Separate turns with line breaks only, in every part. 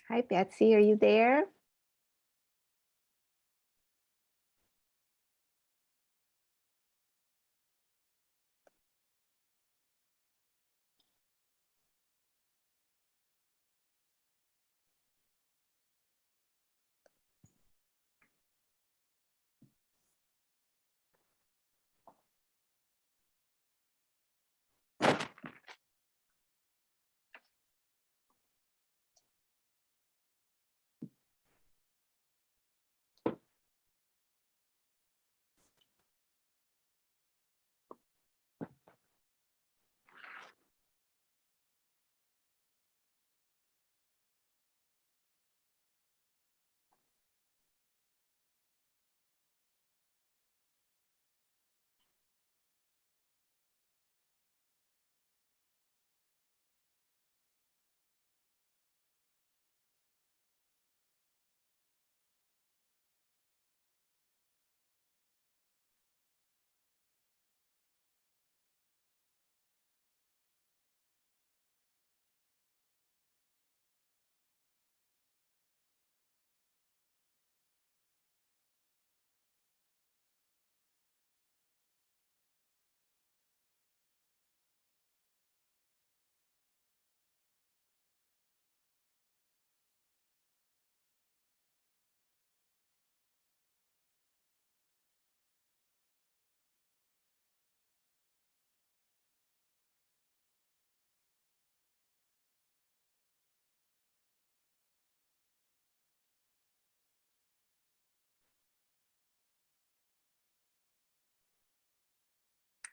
Hi, Betsy, are you there?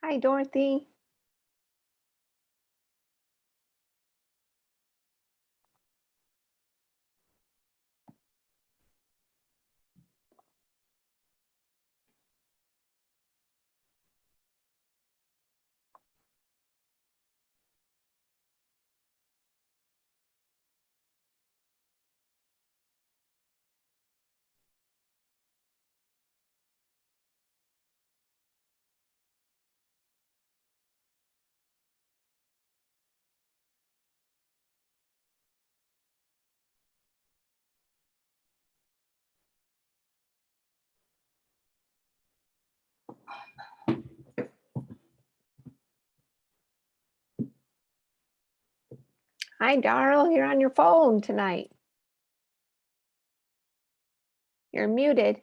Hi, Dorothy. Hi, Darrell, you're on your phone tonight. You're muted.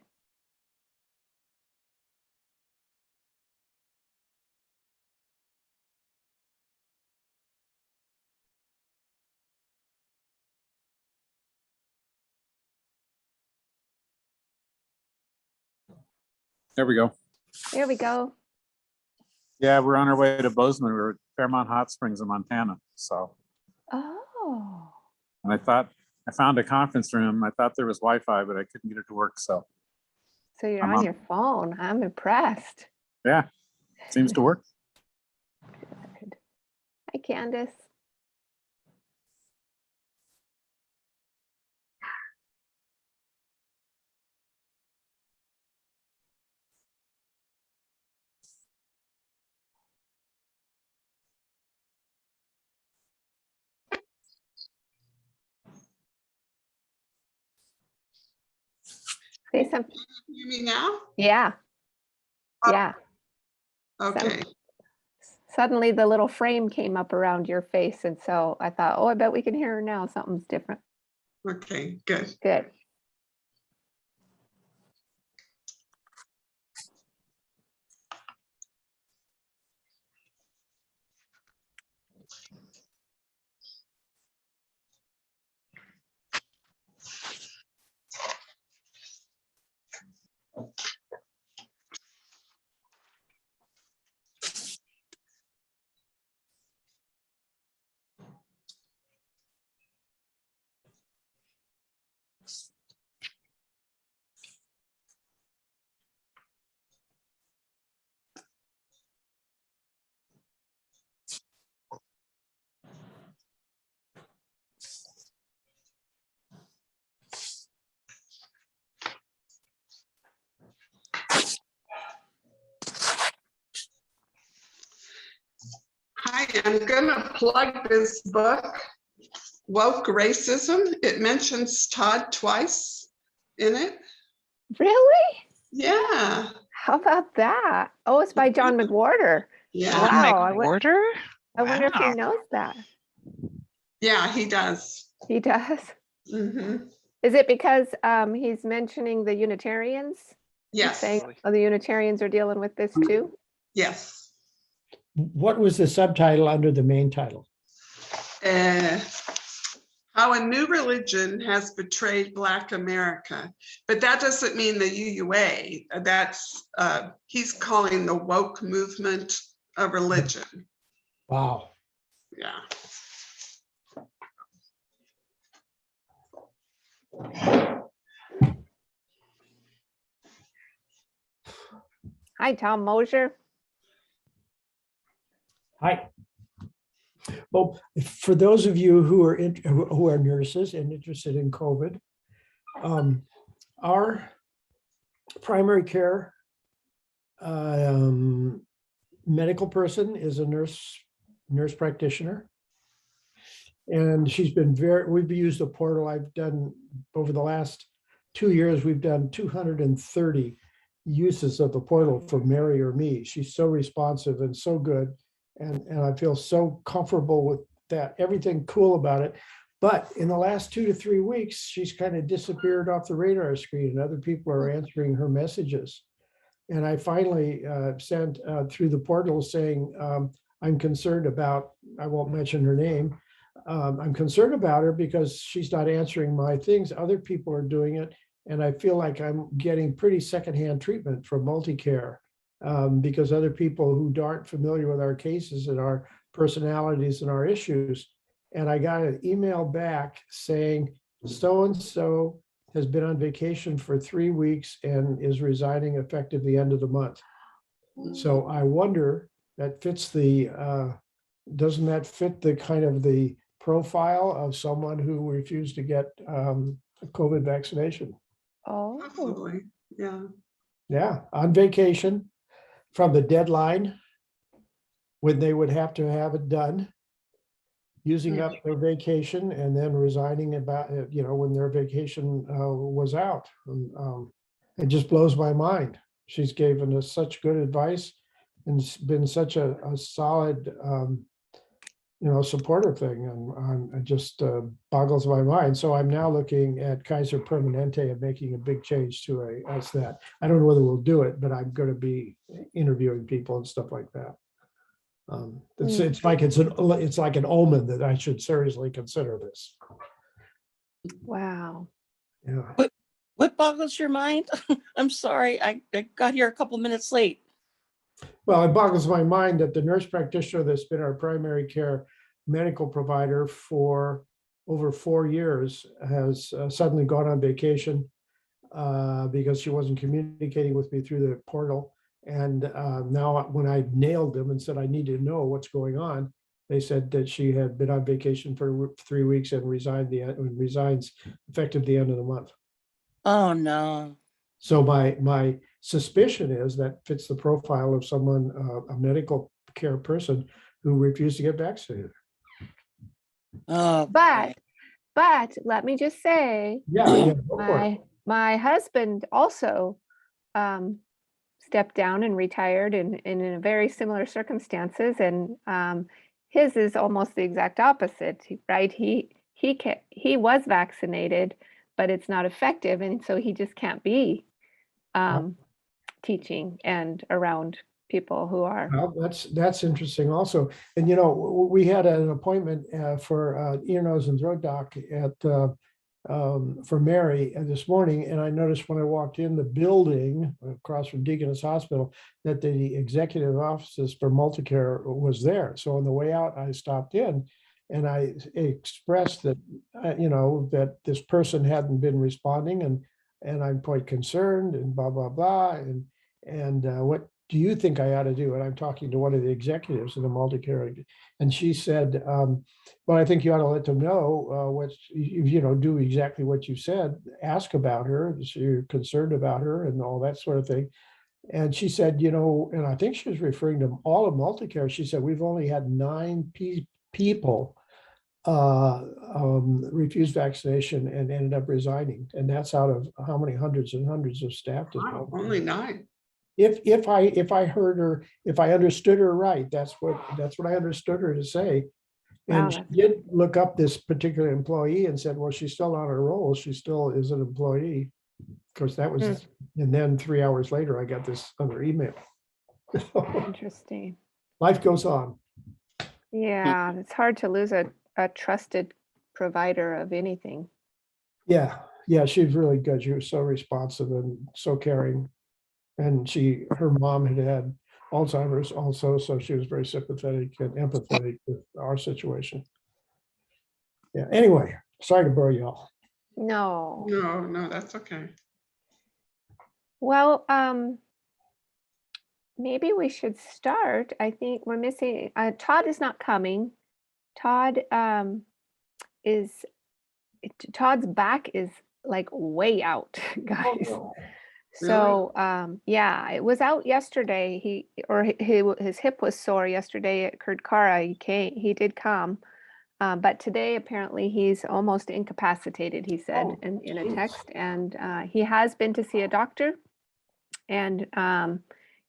There we go.
There we go.
Yeah, we're on our way to Bozeman. We're at Fairmont Hot Springs in Montana. So,
Oh,
and I found a conference room. I thought there was Wi-Fi, but I couldn't get it to work. So,
so you're
I'm
on
on.
your phone. I'm impressed.
Yeah, seems to work.
Good. Hi, Candace. Say something.
You mean now?
Yeah.
Oh.
Yeah.
Okay.
Suddenly the little frame came up around your face. And so I thought, oh, I bet we can hear her now. Something's different.
Okay, good.
Good.
Hi, I'm gonna plug this book woke racism. It mentions Todd twice in it.
Really?
Yeah,
How about that? Oh, it's by John McWhorter.
yeah,
Wow.
McWhorter?
I wonder if he
Wow.
knows that.
yeah, he does.
He does.
Hmm.
Is it because he's mentioning the Unitarians? He's
Yes,
saying, oh, the Unitarians are dealing with this too?
yes.
What was the subtitle under the main title?
How a new religion has betrayed Black America. But that doesn't mean the UUA. That's, he's calling the woke movement a religion.
Wow.
Yeah.
Hi, Tom Mosier.
Hi. Well, for those of you who are nurses and interested in COVID, our primary care medical person is a nurse practitioner. And she's been we've used a portal. I've done over the last 2 years, we've done 230 uses of the portal for Mary or me. She's so responsive and so good. And I feel so comfortable with that, everything cool about it. But in the last 2 to 3 weeks, she's kind of disappeared off the radar screen and other people are answering her messages. And I finally sent through the portal saying, I'm concerned about, I won't mention her name. I'm concerned about her because she's not answering my things. Other people are doing it. And I feel like I'm getting pretty secondhand treatment from multicare because other people who aren't familiar with our cases and our personalities and our issues. And I got an email back saying, so-and-so has been on vacation for 3 weeks and is resigning effective the end of the month. So I wonder, that fits the, doesn't that fit the kind of the profile of someone who refused to get a COVID vaccination?
Oh,
Possibly, yeah.
Yeah, on vacation from the deadline when they would have to have it done, using up their vacation and then resigning about, when their vacation was out. It just blows my mind. She's given us such good advice and it's been such a solid, supportive thing, and it just boggles my mind. So I'm now looking at Kaiser Permanente and making a big change to us that. I don't know whether we'll do it, but I'm going to be interviewing people and stuff like that. It's like an omen that I should seriously consider this.
wow.
Yeah.
What boggles your mind? I'm sorry, I got here a couple minutes late.
Well, it boggles my mind that the nurse practitioner that's been our primary care medical provider for over 4 years has suddenly gone on vacation because she wasn't communicating with me through the portal. And now when I nailed them and said, I need to know what's going on, they said that she had been on vacation for 3 weeks and resigns effective the end of the month.
Oh, no.
So my suspicion is that fits the profile of someone, a medical care person who refused to get vaccinated.
Oh,
But
boy.
let me just say,
Yeah, go for it.
my husband also stepped down and retired in a very similar circumstances, and his is almost the exact opposite, right? He was vaccinated, but it's not effective, and so he just can't be teaching and around people who are.
Well, that's interesting also. And, we had an appointment for ear, nose and throat doc for Mary this morning. And I noticed when I walked in the building across from Deaconess Hospital that the executive offices for Multicare was there. So on the way out, I stopped in and I expressed that, that this person hadn't been responding and I'm quite concerned and blah, blah, blah. And what do you think I ought to do? And I'm talking to one of the executives in the Multicare. And she said, well, I think you ought to let them know do exactly what you said, ask about her, so you're concerned about her and all that sort of thing. And she said, and I think she was referring to all of Multicare. She said, we've only had 9 people refused vaccination and ended up resigning. And that's out of how many hundreds and hundreds of staff.
Wow, only 9.
If I heard her, if I understood her right, that's what I understood her to say.
Wow,
And she
that's-
did look up this particular employee and said, well, she's still on her roll. She still is an employee. Of course, that was, and then 3 hours later, I got this other email.
Interesting.
Life goes on.
Yeah, it's hard to lose a trusted provider of anything.
Yeah, she's really good. She was so responsive and so caring. And her mom had Alzheimer's also, so she was very sympathetic and empathetic with our situation. Yeah, anyway, sorry to bore you all.
No.
No, that's okay.
Well, maybe we should start. I think we're missing, Todd is not coming. Todd's back is like way out, guys. So, yeah, it was out yesterday. His hip was sore yesterday at Kurtcara. He did come. But today, apparently, he's almost incapacitated, he said in a text. And he has been to see a doctor. And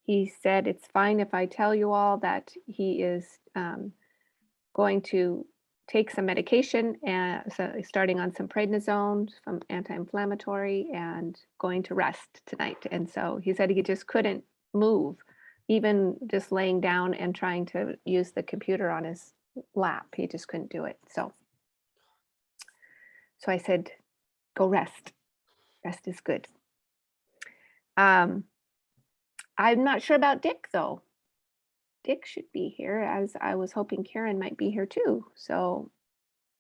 he said, it's fine if I tell you all that he is going to take some medication, and so starting on some prednisone, some anti-inflammatory, and going to rest tonight. And so he said he just couldn't move, even just laying down and trying to use the computer on his lap. He just couldn't do it. So I said, go rest. Rest is good. I'm not sure about Dick, though. Dick should be here, as I was hoping Karen might be here too. So,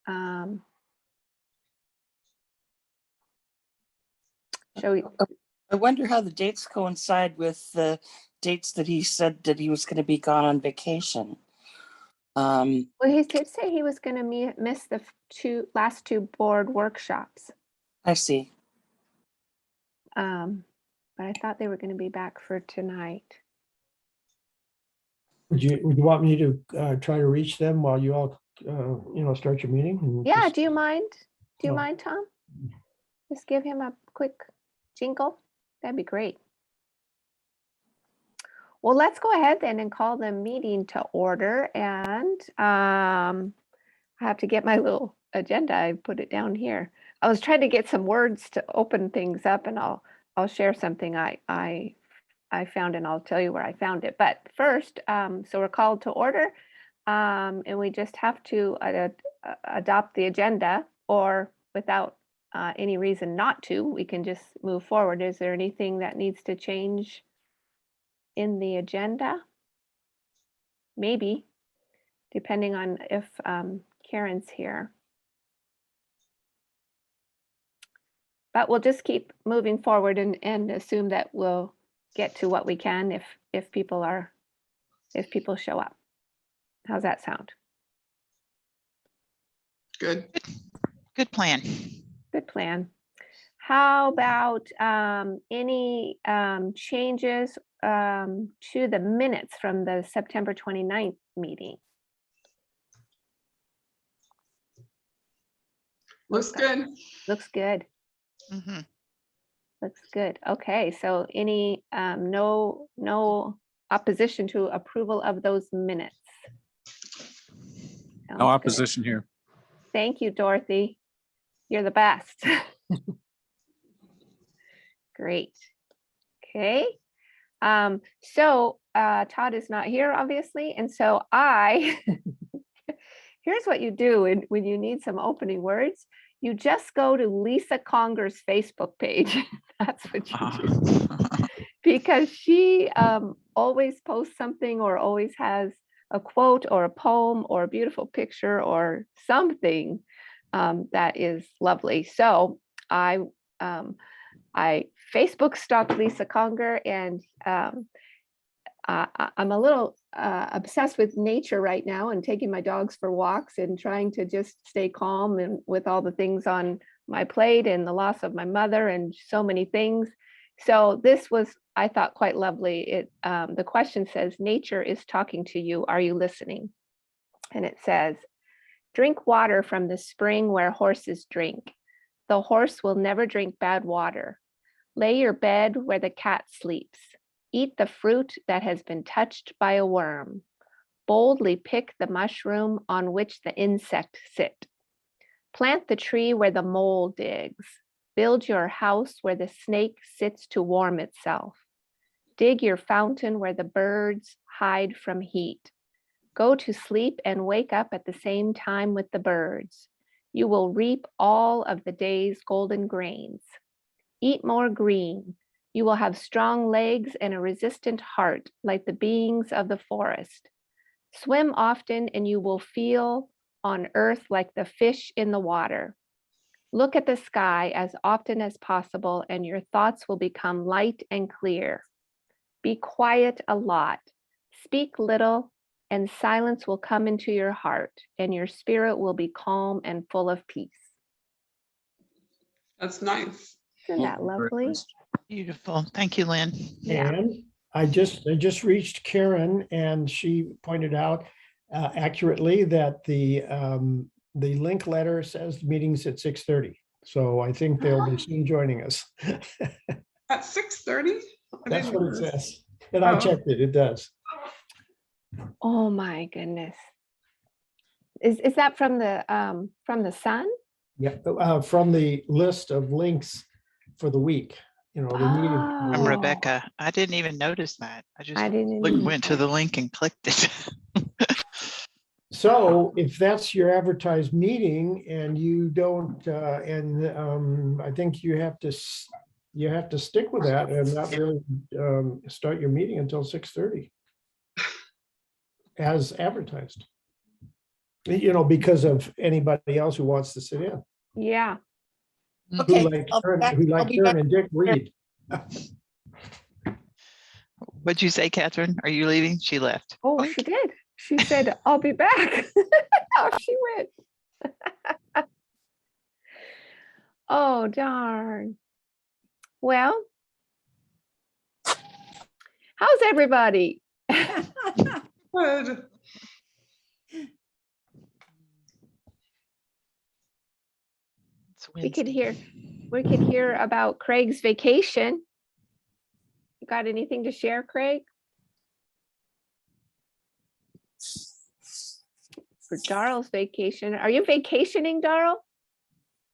shall we?
I wonder how the dates coincide with the dates that he said that he was going to be gone on vacation.
Well, he did say he was going to miss the last two board workshops.
I see.
But I thought they were going to be back for tonight.
Would you want me to try to reach them while you all, start your meeting? And
Yeah,
just-
do you mind? Do you
No.
mind, Tom? Just give him a quick jingle. That'd be great. Well, let's go ahead then and call the meeting to order. And I have to get my little agenda. I put it down here. I was trying to get some words to open things up, and I'll share something I found, and I'll tell you where I found it. But first, so we're called to order, and we just have to adopt the agenda, or without any reason not to, we can just move forward. Is there anything that needs to change in the agenda? Maybe, depending on if Karen's here. But we'll just keep moving forward and assume that we'll get to what we can if people show up. How's that sound?
Good.
Good plan.
Good plan. How about any changes to the minutes from the September 29th meeting?
Looks good.
Looks good.
Mhm.
Looks good. Okay, so any no opposition to approval of those minutes? Sounds
No
good.
opposition here.
Thank you, Dorothy. You're the best. Great. Okay. So Todd is not here, obviously, and so here's what you do when you need some opening words. You just go to Lisa Conger's Facebook page. That's what you do. Because she always posts something, or always has a quote or a poem or a beautiful picture or something that is lovely. So I Facebook stalked Lisa Conger, and I'm a little obsessed with nature right now, and taking my dogs for walks and trying to just stay calm, and with all the things on my plate and the loss of my mother and so many things. So this was, I thought, quite lovely. The question says, nature is talking to you. Are you listening? And it says, Drink water from the spring where horses drink. The horse will never drink bad water. Lay your bed where the cat sleeps. Eat the fruit that has been touched by a worm. Boldly pick the mushroom on which the insect sit. Plant the tree where the mole digs. Build your house where the snake sits to warm itself. Dig your fountain where the birds hide from heat. Go to sleep and wake up at the same time with the birds. You will reap all of the day's golden grains. Eat more green. You will have strong legs and a resistant heart like the beings of the forest. Swim often and you will feel on earth like the fish in the water. Look at the sky as often as possible and your thoughts will become light and clear. Be quiet a lot. Speak little and silence will come into your heart and your spirit will be calm and full of peace.
That's nice.
Isn't that
Very
lovely?
nice.
Beautiful. Thank you, Lynn.
Yeah.
And I just reached Karen and she pointed out accurately that the link letter says the meeting's at 6:30. So I think they'll be soon joining us.
At 6:30?
That's what it says. And I checked it, it does.
Oh my goodness. Is that from the Sun?
Yeah, from the list of links for the week, you know, the meeting.
From
Oh.
Rebecca. I didn't even notice that. I just
I didn't even
went to the link and clicked it.
So if that's your advertised meeting and you don't, I think you have to stick with that and not really start your meeting until 6:30 as advertised. You know, because of anybody else who wants to sit in.
Yeah.
Who like Karen and Dick Reed.
What'd you say, Catherine? Are you leaving? She left.
Oh,
Blink.
she did. She said, I'll be back. Off she went. Oh, darn. Well, how's everybody?
Good.
It's
We could
Wednesday.
hear about Craig's vacation. You got anything to share, Craig? For Darrell's vacation. Are you vacationing, Darrell?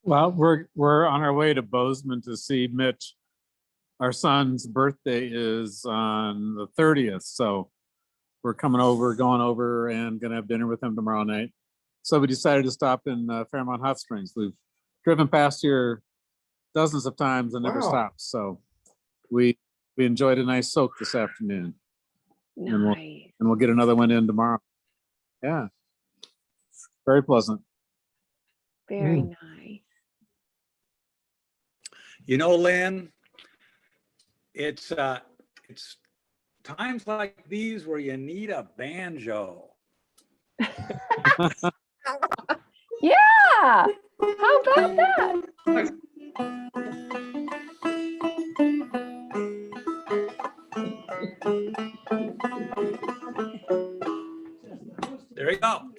Well, we're on our way to Bozeman to see Mitch. Our son's birthday is on the 30th, so we're going over and gonna have dinner with him tomorrow night. So we decided to stop in Fairmont Hot Springs. We've driven past here dozens of times and never
Wow.
stopped. So we enjoyed a nice soak this afternoon,
Nice.
and we'll get another one in tomorrow. Yeah, very pleasant.
Very nice.
You know, Lynn, it's times like these where you need a banjo.
Yeah. How about that?
There you go.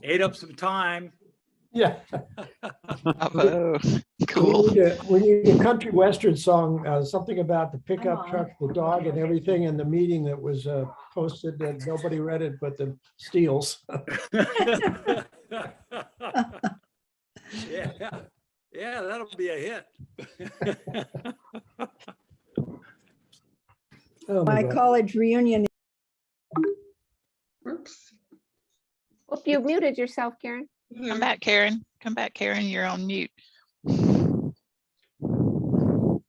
Ate up some time.
Yeah.
Bravo. Cool.
We need a country western song, something about the pickup truck, the dog and everything in the meeting that was posted that nobody read it but the Steels.
Yeah, that'll be a hit.
Oh
My
God.
college reunion.
Oops.
Well, you muted yourself, Karen.
Yeah.
Come back, Karen. Come back, Karen. You're on mute.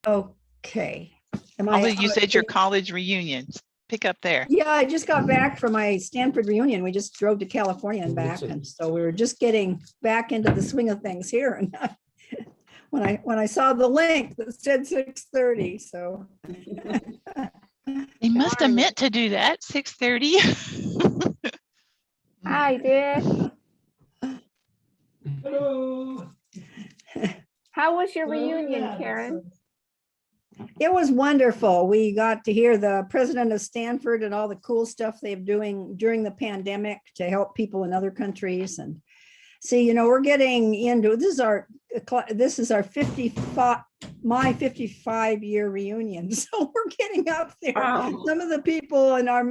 Okay.
Although you said your college reunions. Pick up there.
Yeah, I just got back from my Stanford reunion. We just drove to California and back. And so we were just getting back into the swing of things here. And when I saw the link that said 6:30, so.
They must have meant to do that. 6:30.
I did.
Hello.
How was your reunion, Karen?
It was wonderful. We got to hear the president of Stanford and all the cool stuff they're doing during the pandemic to help people in other countries. And see, you know, we're getting into, this is our 55, my 55-year reunion. So we're getting up there.
Wow.
Some of the people in our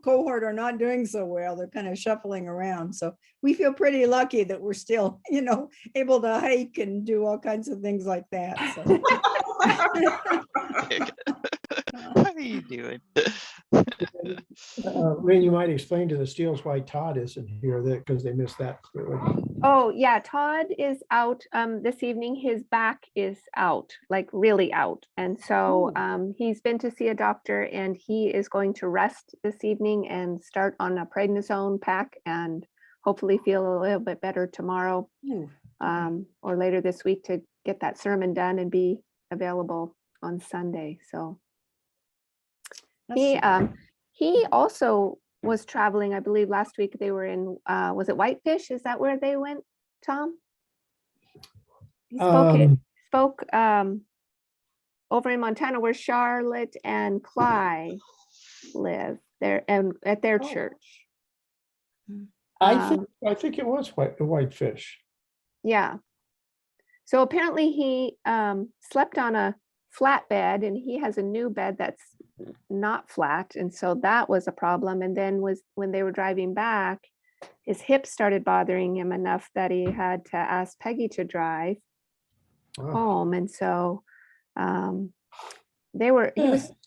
cohort are not doing so well. They're kind of shuffling around. So we feel pretty lucky that we're still, you know, able to hike and do all kinds of things like that. So.
What are you doing?
Lynn, you might explain to the Steels why Todd isn't here, that because they missed that clearly.
Oh, yeah, Todd is out this evening. His back is out, like really out. And so he's been to see a doctor and he is going to rest this evening and start on a prednisone pack and hopefully feel a little bit better tomorrow or later this week to get that sermon done and be available on Sunday. So he also was traveling, I believe last week they were in, was it Whitefish? Is that where they went, Tom? He spoke over in Montana where Charlotte and Cly live there and at their church.
I think it was Whitefish.
Yeah. So apparently he slept on a flat bed and he has a new bed that's not flat. And so that was a problem. And then when they were driving back, his hips started bothering him enough that he had to ask Peggy to drive home. And so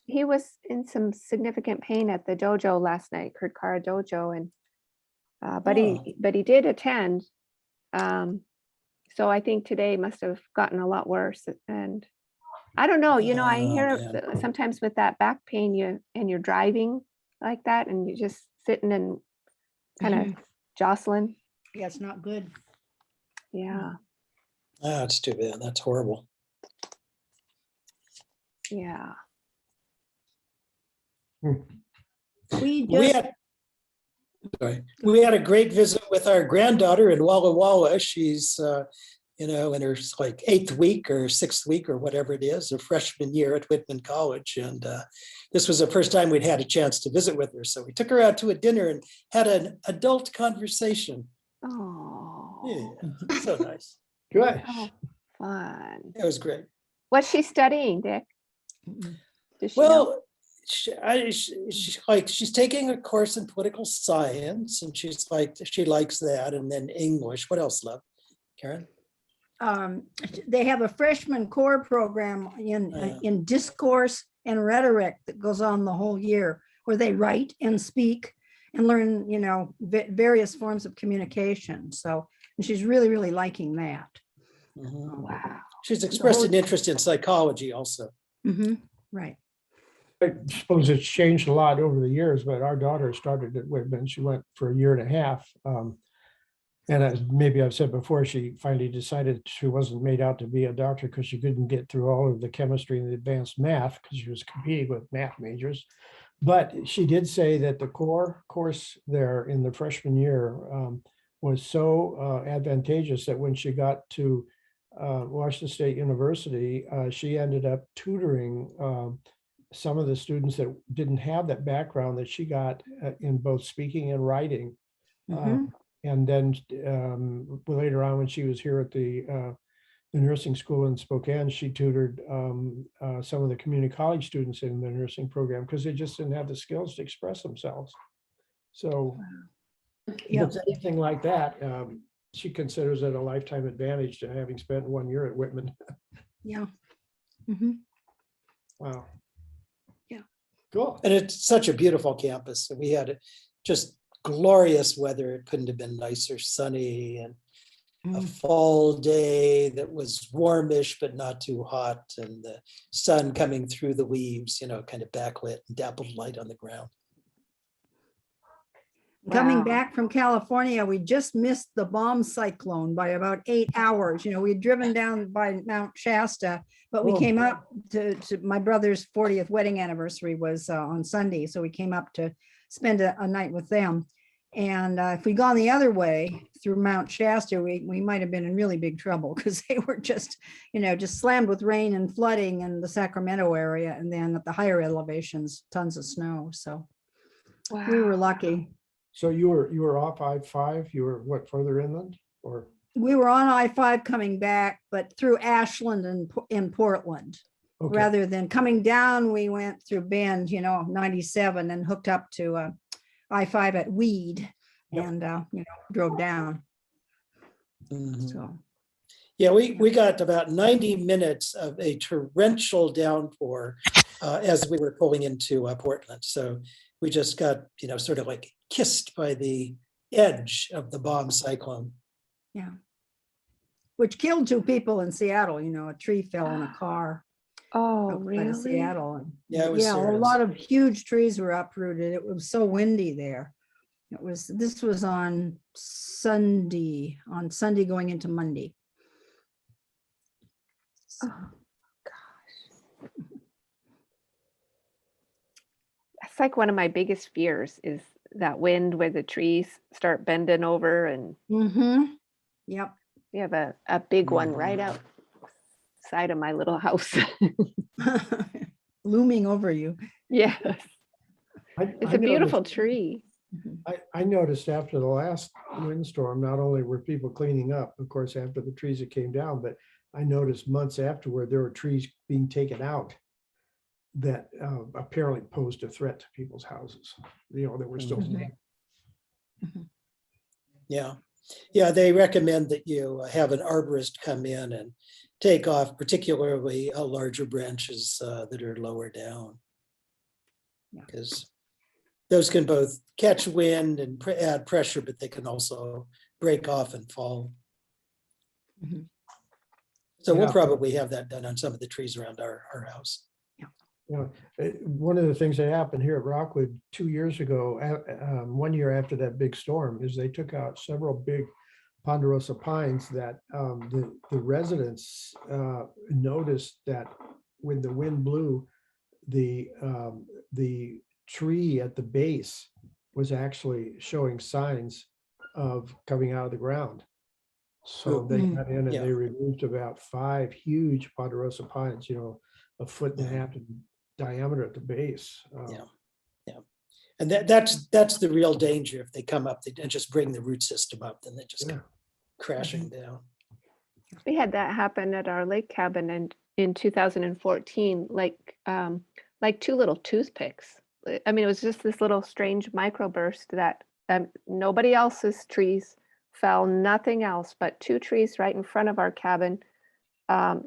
he was in some significant pain at the dojo last night, Kurt Kara dojo. And but he did attend. So I think today must have gotten a lot worse. And I don't know, you know, I hear sometimes with that back pain, you're driving like that and you're just sitting and kind of jostling.
Yeah, it's not good.
Yeah.
That's too bad. That's horrible.
Yeah.
We had a great visit with our granddaughter in Walla Walla. She's in her like 8th week or 6th week or whatever it is, a freshman year at Whitman College. And this was the first time we'd had a chance to visit with her. So we took her out to a dinner and had an adult conversation.
Oh,
yeah, so nice.
Good.
Oh, fun.
It was great.
What's she studying, Dick? Does she know?
Well, she's taking a course in political science and she likes that. And then English. What else, love? Karen?
They have a freshman core program in discourse and rhetoric that goes on the whole year, where they write and speak and learn, you know, various forms of communication. So and she's really, really liking that.
Mm-hmm.
Wow.
She's expressed an interest in psychology also.
Mm-hmm. Right.
I suppose it's changed a lot over the years, but our daughter started at Whitman. She went for a year and a half. And as maybe I've said before, she finally decided she wasn't made out to be a doctor because she couldn't get through all of the chemistry and the advanced math because she was competing with math majors. But she did say that the core course there in the freshman year was so advantageous that when she got to Washington State University, she ended up tutoring some of the students that didn't have that background that she got in both speaking and writing.
Mm-hmm.
And then later on, when she was here at the nursing school in Spokane, she tutored some of the community college students in the nursing program because they just didn't have the skills to express themselves. So if it's anything like that, she considers it a lifetime advantage to having spent 1 year at Whitman.
Yeah. Mm-hmm.
Wow.
Yeah.
Cool.
And it's such a beautiful campus. And we had just glorious weather. It couldn't have been nicer, sunny, and a fall day that was warmish but not too hot, and the sun coming through the leaves, you know, kind of backlit and dappled light on the ground.
Coming
Wow.
back from California, we just missed the bomb cyclone by about 8 hours. You know, we had driven down by Mount Shasta, but we came up to my brother's 40th wedding anniversary was on Sunday. So we came up to spend a night with them. And if we'd gone the other way through Mount Shasta, we might have been in really big trouble because they were just, just slammed with rain and flooding in the Sacramento area. And then at the higher elevations, tons of snow. So we were lucky.
So you were off I-5, you were what, further inland or?
We were on I-5 coming back, but through Ashland and in Portland.
Okay.
Rather than coming down, we went through Bend, 97 and hooked up to I-5 at Weed.
Yep.
And, drove down.
Mhm.
So,
Yeah, we got about 90 minutes of a torrential downpour as we were pulling into Portland. So we just got, sort of like kissed by the edge of the bomb cyclone.
yeah. Which killed 2 people in Seattle, a tree fell in a car.
Oh,
outside of
really?
Seattle. And
Yeah, it was
a
serious.
lot of huge trees were uprooted. It was so windy there. This was on Sunday going into Monday. So,
Oh, gosh. That's like one of my biggest fears is that wind where the trees start bending over, and
yep.
we have a big one right outside of my little house.
Looming over you.
Yes.
I
It's a beautiful
noticed-
tree.
I noticed after the last windstorm, not only were people cleaning up, of course, after the trees that came down, but I noticed months afterward, there were trees being taken out that apparently posed a threat to people's houses, that were still.
Yeah. Yeah, they recommend that you have an arborist come in and take off particularly larger branches that are lower down.
Yeah.
Because those can both catch wind and add pressure, but they can also break off and fall.
Mhm.
So we'll
Yeah.
probably have that done on some of the trees around our house.
One of the things that happened here at Rockwood 2 years ago, 1 year after that big storm, is they took out several big ponderosa pines that the residents noticed that when the wind blew, the tree at the base was actually showing signs of coming out of the ground. So they got in and
Yeah.
they removed about 5 huge ponderosa pines, 1.5 feet in diameter at the base.
Yeah. And that's the real danger. If they come up and just bring the root system up, then they just
Yeah.
come crashing down.
We had that happen at our lake cabin in 2014, like 2 little toothpicks. I mean, it was just this little strange microburst that nobody else's trees fell, nothing else, but 2 trees right in front of our cabin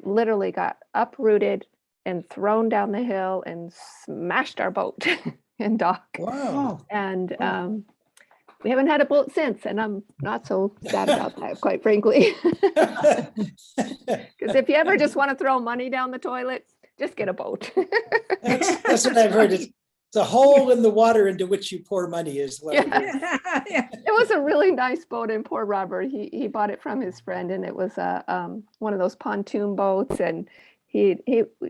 literally got uprooted and thrown down the hill and smashed our boat and dock.
Wow.
And we haven't had a boat since, and I'm not so sad about that, quite frankly. Because if you ever just want to throw money down the toilet, just get a boat.
That's what I've heard. It's a hole in the water into which you pour money is what it is.
Yeah.
It was a really nice boat, and poor Robert, he bought it from his friend, and it was one of those pontoon boats, and he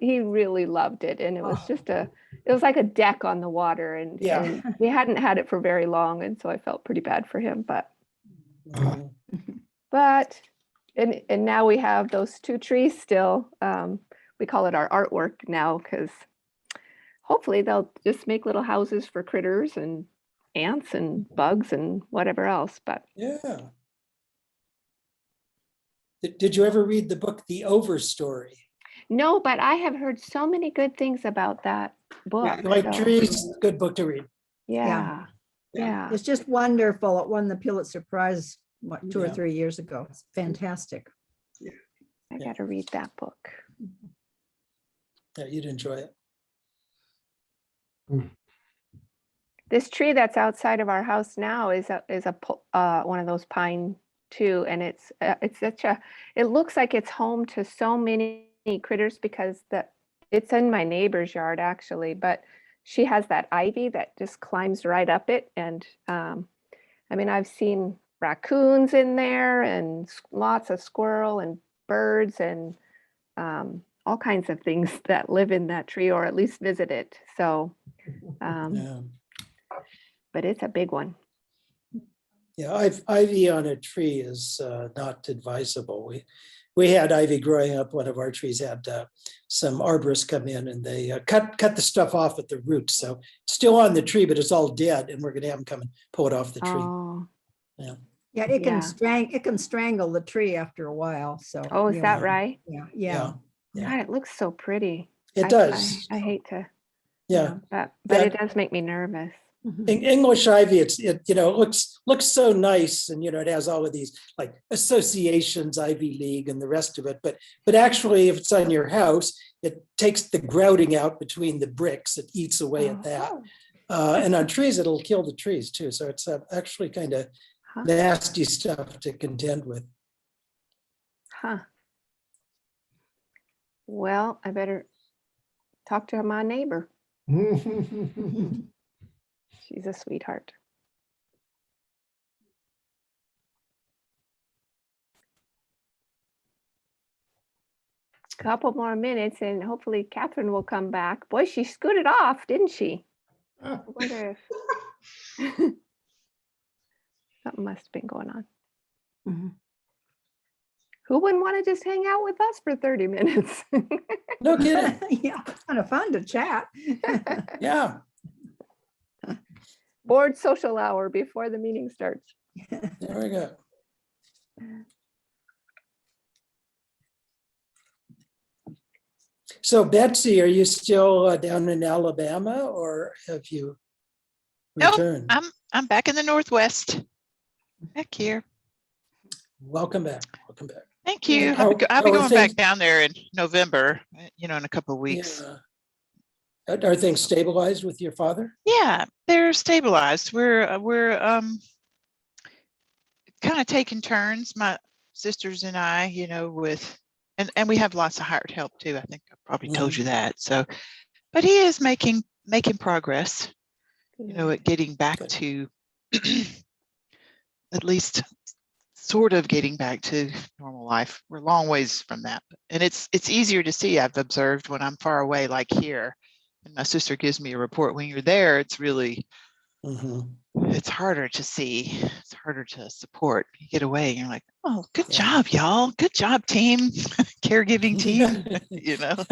really loved it, and it was just it was like a deck on the water, and,
Yeah.
and we hadn't had it for very long, and so I felt pretty bad for him, but and now we have those 2 trees still. We call it our artwork now because hopefully they'll just make little houses for critters and ants and bugs and whatever else. But
Yeah. Did you ever read the book, The Overstory?
no, but I have heard so many good things about that book.
Like
so,
trees, good book to read.
yeah.
It's just wonderful. It won the Pulitzer Prize, 2 or
Yeah.
3 years ago. It's fantastic.
I got to read that book.
Yeah, you'd enjoy it.
This tree that's outside of our house now is one of those pine too, and it's it looks like it's home to so many critters because it's in my neighbor's yard actually, but she has that ivy that just climbs right up it, and I mean I've seen raccoons in there and lots of squirrel and birds and all kinds of things that live in that tree or at least visit it. So
Yeah.
but it's a big one.
Yeah, ivy on a tree is not advisable. We had ivy growing up. One of our trees had some arborists come in and they cut the stuff off at the root. So it's still on the tree, but it's all dead, and we're going to have them come and pull it off the tree.
Oh,
Yeah, it
Yeah.
can strangle the tree after a while, so.
oh, is
you
that
know,
right?
Yeah,
Yeah,
yeah.
God, it looks so pretty.
it
I
does.
I hate to,
Yeah.
but
Yeah.
it does make me nervous.
Mhm.
English ivy, it looks so nice, and it has all of these like associations, Ivy League and the rest of it. But actually, if it's on your house, it takes the grouting out between the bricks. It eats away at that. And on trees, it'll kill the trees too. So it's actually kind of
Huh?
nasty stuff to contend with.
Huh. Well, I better talk to my neighbor. She's a sweetheart. Couple more minutes and hopefully Catherine will come back. Boy, she scooted off, didn't she? I wonder if something must have been going on.
Mhm.
Who wouldn't want to just hang out with us for 30 minutes?
No kidding.
Yeah, kind of fun to chat.
Yeah.
Board social hour before the meeting starts.
There we go. So Betsy, are you still down in Alabama, or have you
Nope,
returned?
I'm back in the Northwest. Back here.
Welcome back. Welcome back.
Thank you.
And
I'll be
how are
going
things-
back down there in November, in a couple of weeks.
Yeah. Are things stabilized with your father?
Yeah, they're stabilized. We're kind of taking turns, my sisters and I, with, and we have lots of hired help too. I think I probably told you that. So, but he is making progress, at getting back
Good.
to at least sort of getting back to normal life. We're a long ways from that. And it's easier to see, I've observed, when I'm far away, like here, and my sister gives me a report. When you're there, it's really,
Mhm.
it's harder to see. It's harder to support. You get away and you're like, oh, good
Yeah.
job, y'all. Good job, team. Caregiving team,
Yeah.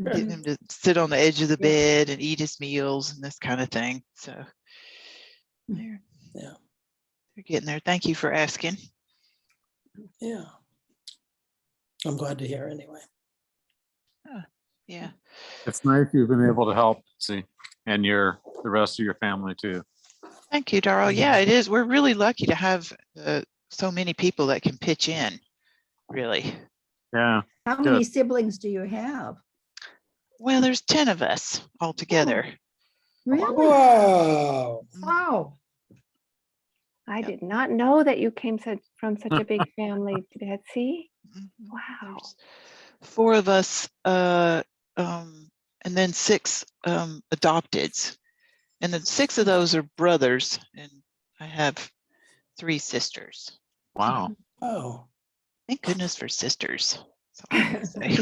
getting him to sit on the edge of the
Yeah.
bed and eat his meals and this kind of thing. So they're getting there. Thank you for asking.
Yeah. I'm glad to hear anyway.
Yeah.
It's nice you've been able to help, see, and the rest of your family too.
Thank you, Darrell. Yeah, it is. We're really lucky to have so many people that can pitch in, really.
Yeah.
How
Good.
many siblings do you have?
Well, there's 10 of us all together.
Really?
Wow.
Wow.
I
Yep.
did not know that you came from such a big family, Betsy.
Mhm.
Wow.
There's 4 of us, and then 6 adopteds. And then 6 of those are brothers, and I have 3 sisters.
Wow.
Oh.
Thank goodness for sisters. That's all I can say.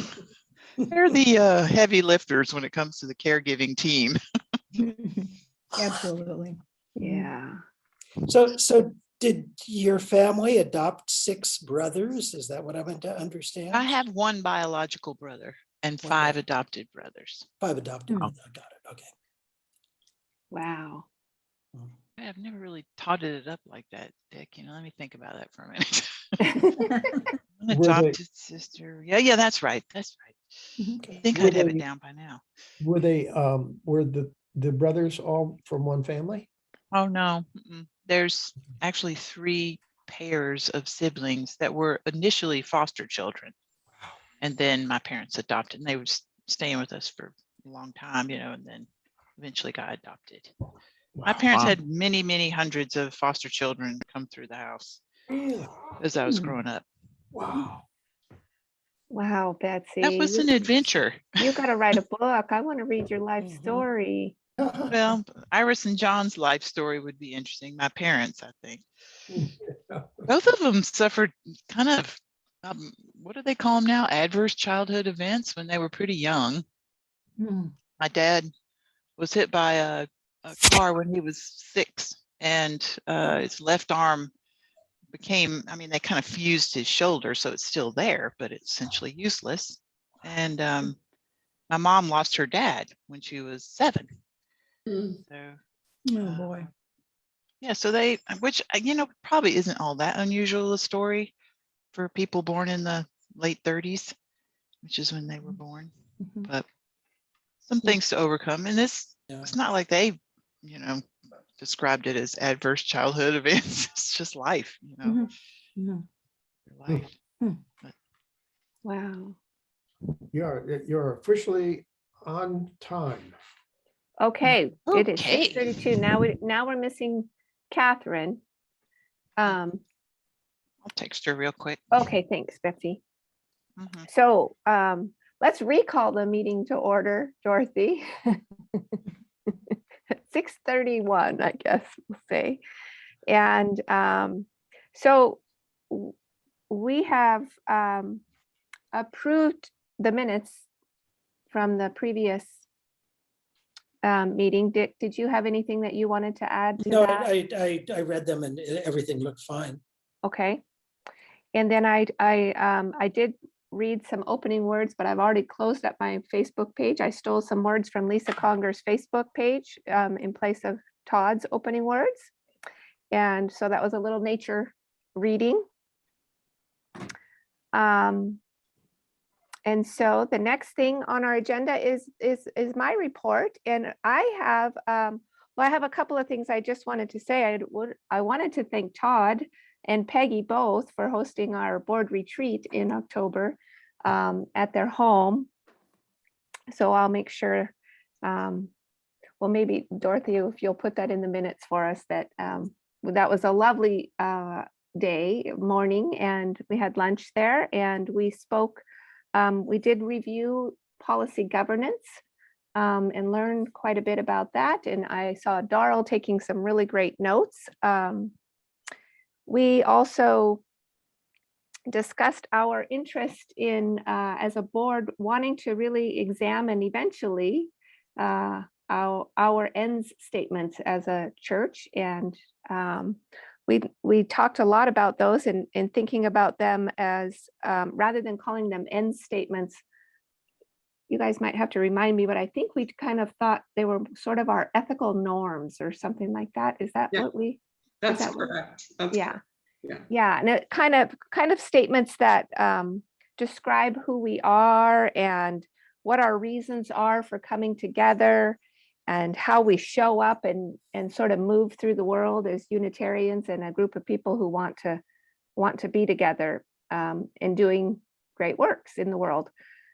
They're the heavy lifters when it comes to the caregiving team.
Absolutely.
Yeah.
So did your family adopt 6 brothers? Is that what I'm to understand?
I have 1 biological brother and 5 adopted brothers.
5 adopted.
Hmm.
Got it. Okay.
Wow.
I've never really totted it up like that, Dick. Let me think about that for a minute. An
Were they-
adopted sister. Yeah, that's right. That's right.
Mhm.
I think
Were
I'd have it
they-
down by now.
Were the brothers all from one family?
Oh, no. Mm-mm. There's actually 3 pairs of siblings that were initially foster children. And then my parents adopted, and they were staying with us for a long time, and then eventually got adopted. My parents
Wow.
had many, many hundreds of foster children come through the house
Really?
as I was
Hmm.
growing up.
Wow.
Wow, Betsy.
That was an adventure.
You got to write a book. I want to read your life
Mhm.
story.
Well, Iris and John's life story would be interesting. My parents, I think. Both of them suffered kind of, what do they call them now? Adverse childhood events when they were pretty young.
Hmm.
My dad was hit by a car when he was 6, and his left arm became, I mean, they kind of fused his shoulder, so it's still there, but it's essentially useless. And my mom lost her dad when she was 7.
Mm.
So
Oh, boy.
yeah, so they, which, probably isn't all that unusual a story for people born in the late 30s, which is when they were born.
Mhm.
But some things to overcome. And this,
Yeah.
it's not like they, described it as adverse childhood events. It's just life,
Mhm. Mhm.
life.
Wow.
You're officially on time.
Okay, it is
Okay.
6:32. Now we're missing Catherine.
I'll text her real quick.
Okay, thanks, Betsy.
Mhm.
So let's recall the meeting to order, Dorothy. 6:31, I guess we'll say. And so we have approved the minutes from the previous meeting. Did you have anything that you wanted to add to
No,
that?
I read them and everything looked fine.
Okay. And then I did read some opening words, but I've already closed up my Facebook page. I stole some words from Lisa Conger's Facebook page in place of Todd's opening words. And so that was a little nature reading. And so the next thing on our agenda is my report. And I have, I have a couple of things I just wanted to say. I wanted to thank Todd and Peggy both for hosting our board retreat in October at their home. So I'll make sure, well, maybe Dorothy, if you'll put that in the minutes for us, that that was a lovely morning, and we had lunch there and we spoke. We did review policy governance and learned quite a bit about that. And I saw Darrell taking some really great notes. We also discussed our interest in, as a board, wanting to really examine eventually our ends statements as a church. And we talked a lot about those and thinking about them as, rather than calling them end statements, you guys might have to remind me, but I think we kind of thought they were sort of our ethical norms or something like that. Is that
Yeah,
what we?
That's
that
correct. That's
Yeah.
correct. Yeah.
Yeah, and it kind of statements that describe who we are and what our reasons are for coming together and how we show up and sort of move through the world as Unitarians and a group of people who want to be together and doing great works in the world.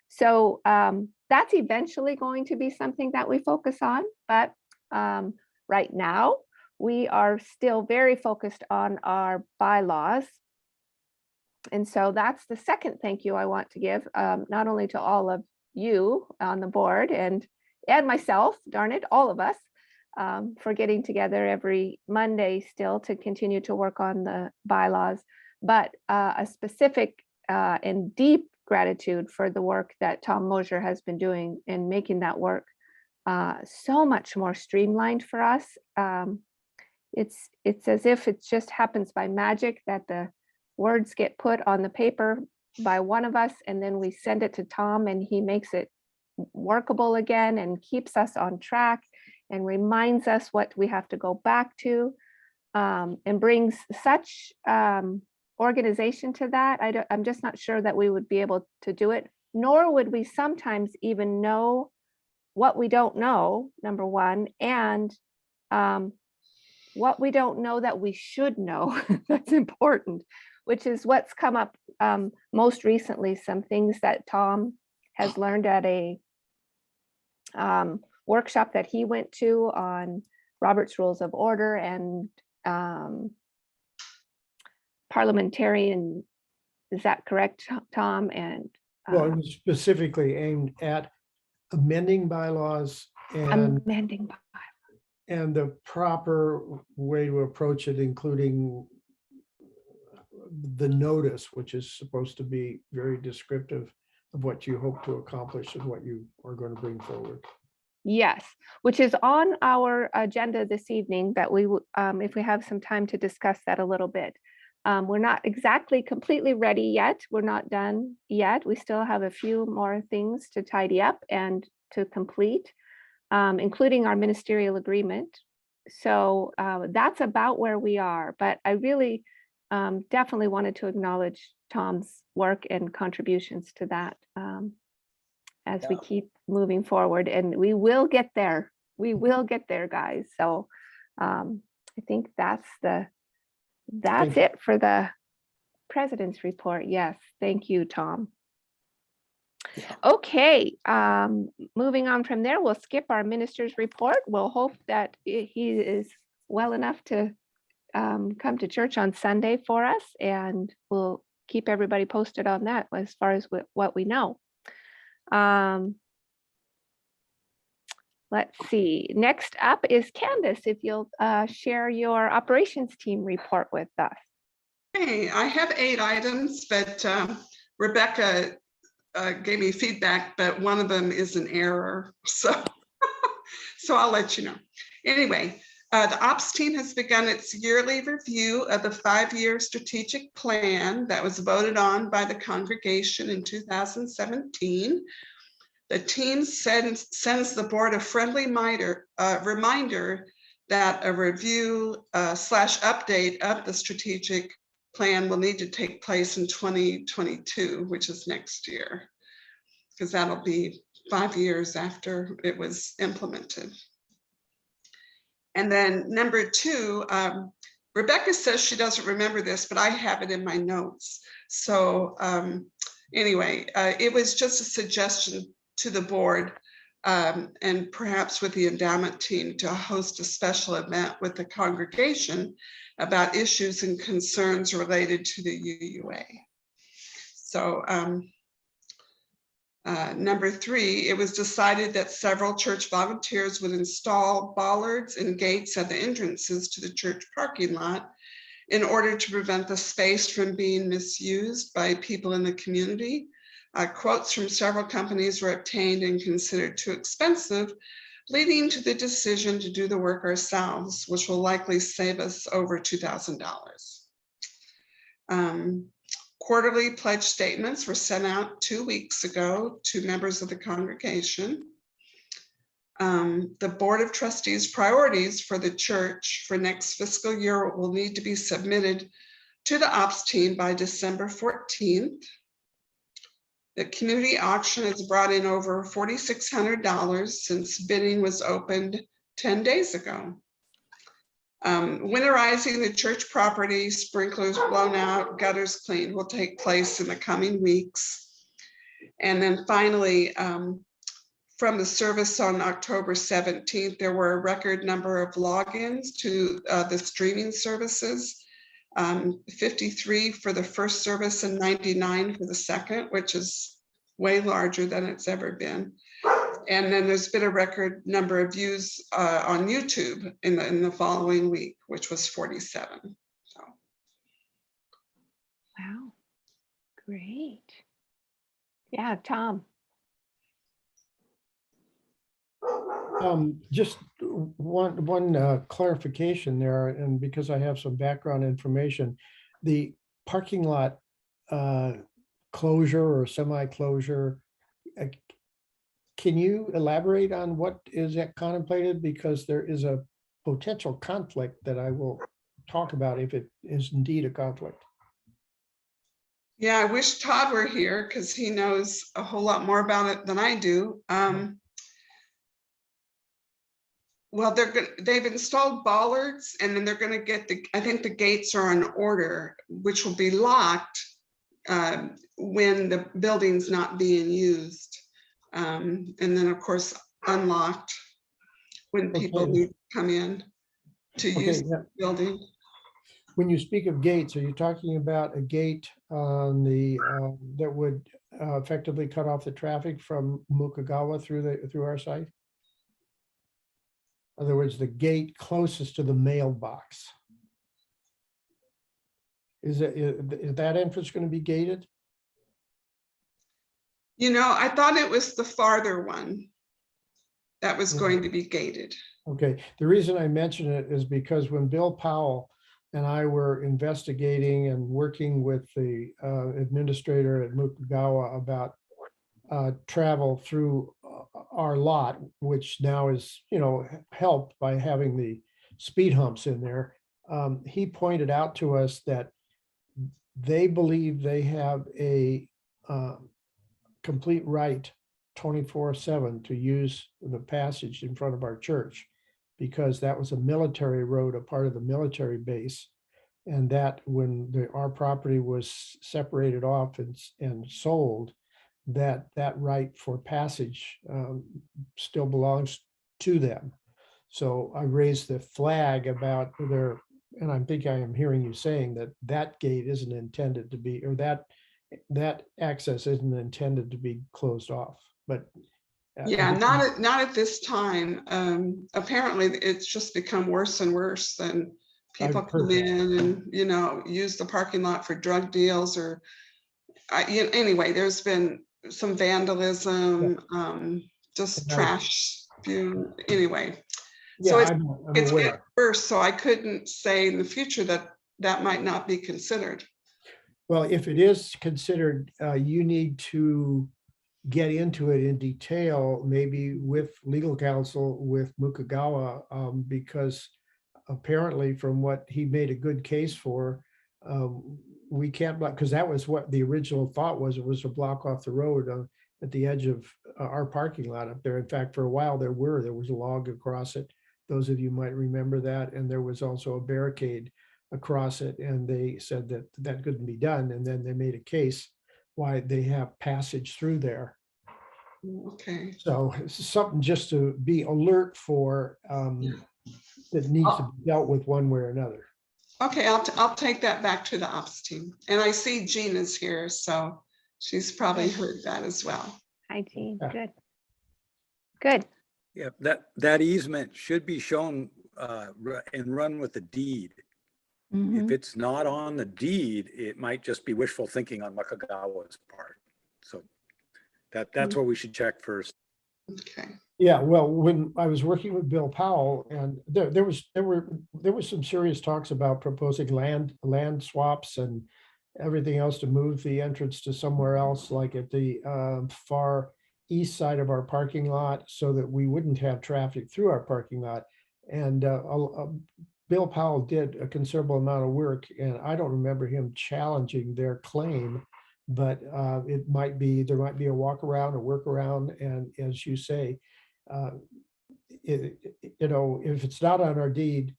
So that's eventually going to be something that we focus on, but right now we are still very focused on our bylaws. And so that's the second thank you I want to give, not only to all of you on the board and myself, darn it, all of us, for getting together every Monday still to continue to work on the bylaws, but a specific and deep gratitude for the work that Tom Mosier has been doing in making that work so much more streamlined for us. It's as if it just happens by magic that the words get put on the paper by one of us, and then we send it to Tom and he makes it workable again and keeps us on track and reminds us what we have to go back to, and brings such organization to that. I'm just not sure that we would be able to do it, nor would we sometimes even know what we don't know, number one, and what we don't know that we should know. That's important, which is what's come up most recently, some things that Tom has learned at a workshop that he went to on Robert's Rules of Order and parliamentarian, is that correct, Tom? And
Well, it was specifically aimed at amending bylaws and
amending.
and the proper way to approach it, including the notice, which is supposed to be very descriptive of what you hope to accomplish and what you are going to bring forward.
Yes, which is on our agenda this evening that we, if we have some time to discuss that a little bit. We're not exactly completely ready yet. We're not done yet. We still have a few more things to tidy up and to complete, including our ministerial agreement. So that's about where we are. But I really definitely wanted to acknowledge Tom's work and contributions to that as we keep moving forward. And we will get there. We will get there, guys. So I think that's it for the president's report. Yes, thank you, Tom. Okay, moving on from there, we'll skip our minister's report. We'll hope that he is well enough to come to church on Sunday for us, and we'll keep everybody posted on that as far as what we know. Let's see. Next up is Candace, if you'll share your operations team report with us.
Hey, I have 8 items, but Rebecca gave me feedback, but one of them is an error. So, so I'll let you know. Anyway, the ops team has begun its yearly review of the 5-year strategic plan that was voted on by the congregation in 2017. The team sends the board a friendly reminder that a review / update of the strategic plan will need to take place in 2022, which is next year, because that'll be 5 years after it was implemented. And then number 2, Rebecca says she doesn't remember this, but I have it in my notes. So anyway, it was just a suggestion to the board and perhaps with the endowment team to host a special event with the congregation about issues and concerns related to the UUA. So number 3, it was decided that several church volunteers would install bollards and gates at the entrances to the church parking lot in order to prevent the space from being misused by people in the community. Quotes from several companies were obtained and considered too expensive, leading to the decision to do the work ourselves, which will likely save us over $2,000. Quarterly pledge statements were sent out 2 weeks ago to members of the congregation. The Board of Trustees priorities for the church for next fiscal year will need to be submitted to the ops team by December 14th. The community auction has brought in over $4,600 since bidding was opened 10 days ago. Winterizing the church property, sprinklers blown out, gutters cleaned will take place in the coming weeks. And then finally, from the service on October 17th, there were a record number of logins to the streaming services. 53 for the first service and 99 for the second, which is way larger than it's ever been. And then there's been a record number of views on YouTube in the following week, which was 47. So.
Wow, great. Yeah, Tom.
Just one clarification there, and because I have some background information, the parking lot closure or semi-closure, can you elaborate on what is that contemplated? Because there is a potential conflict that I will talk about if it is indeed a conflict.
Yeah, I wish Todd were here because he knows a whole lot more about it than I do. Well, they've installed bollards, and then they're going to get I think the gates are on order, which will be locked when the building's not being used. And then of course, unlocked when people need to come in to use the building.
When you speak of gates, are you talking about a gate on the that would effectively cut off the traffic from Mukagawa through our site? In other words, the gate closest to the mailbox. Is that entrance going to be gated?
You know, I thought it was the farther one. that was going to be gated.
Okay, the reason I mention it is because when Bill Powell and I were investigating and working with the administrator at Mukagawa about travel through our lot, which now is, helped by having the speed humps in there. He pointed out to us that they believe they have a complete right 24/7 to use the passage in front of our church, because that was a military road, a part of the military base. And that when our property was separated off and sold, that right for passage still belongs to them. So I raised the flag about their, and I think I am hearing you saying that gate isn't intended to be, or that access isn't intended to be closed off, but.
Yeah, not at this time. Apparently, it's just become worse and worse, and people
I've heard
come in and, use the parking lot for drug deals or, anyway, there's been some vandalism, just
And
trash spew, anyway.
Yeah,
So
I'm
it's getting
aware.
worse, so I couldn't say in the future that might not be considered.
Well, if it is considered, you need to get into it in detail, maybe with legal counsel with Mukagawa, because apparently from what he made a good case for, we can't block, because that was what the original thought was. It was a block off the road at the edge of our parking lot up there. In fact, for a while there was a log across it. Those of you might remember that. And there was also a barricade across it. And they said that couldn't be done. And then they made a case why they have passage through there.
Okay.
So it's something just to be alert for, that needs to be dealt with one way or another.
Okay, I'll take that back to the ops team. And I see Gina's here, so she's probably heard that as well.
Hi, Jean.
Yeah.
Good. Good.
Yeah, that easement should be shown and run with the deed. If it's not on the deed, it might just be wishful thinking on Mukagawa's part. So that's what we should check first.
Okay.
Yeah, well, when I was working with Bill Powell, and there were some serious talks about proposing land swaps and everything else to move the entrance to somewhere else, like at the far east side of our parking lot, so that we wouldn't have traffic through our parking lot. And Bill Powell did a considerable amount of work, and I don't remember him challenging their claim, but there might be a walk around, a workaround, and as you say, if it's not on our deed,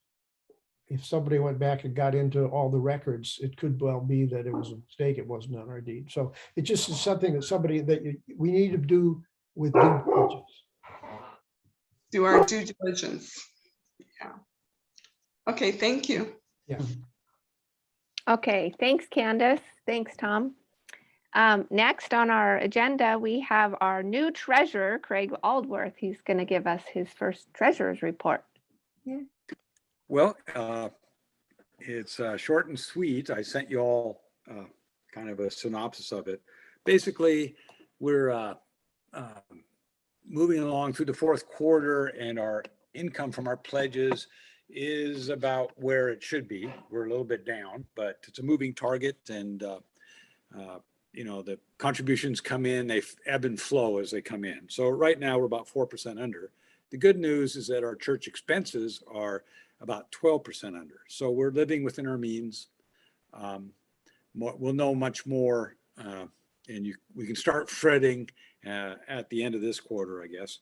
if somebody went back and got into all the records, it could well be that it was a mistake. It wasn't on our deed. So it just is something that we need to do with due diligence.
Do our due diligence. Yeah. Okay, thank you.
Yeah.
Okay, thanks, Candace. Thanks, Tom. Next on our agenda, we have our new treasurer, Craig Aldworth. He's going to give us his first treasurer's report.
Well, it's short and sweet. I sent you all kind of a synopsis of it. Basically, we're moving along through the fourth quarter, and our income from our pledges is about where it should be. We're a little bit down, but it's a moving target, and the contributions come in, they ebb and flow as they come in. So right now we're about 4% under. The good news is that our church expenses are about 12% under. So we're living within our means. We'll know much more, and we can start fretting at the end of this quarter, I guess.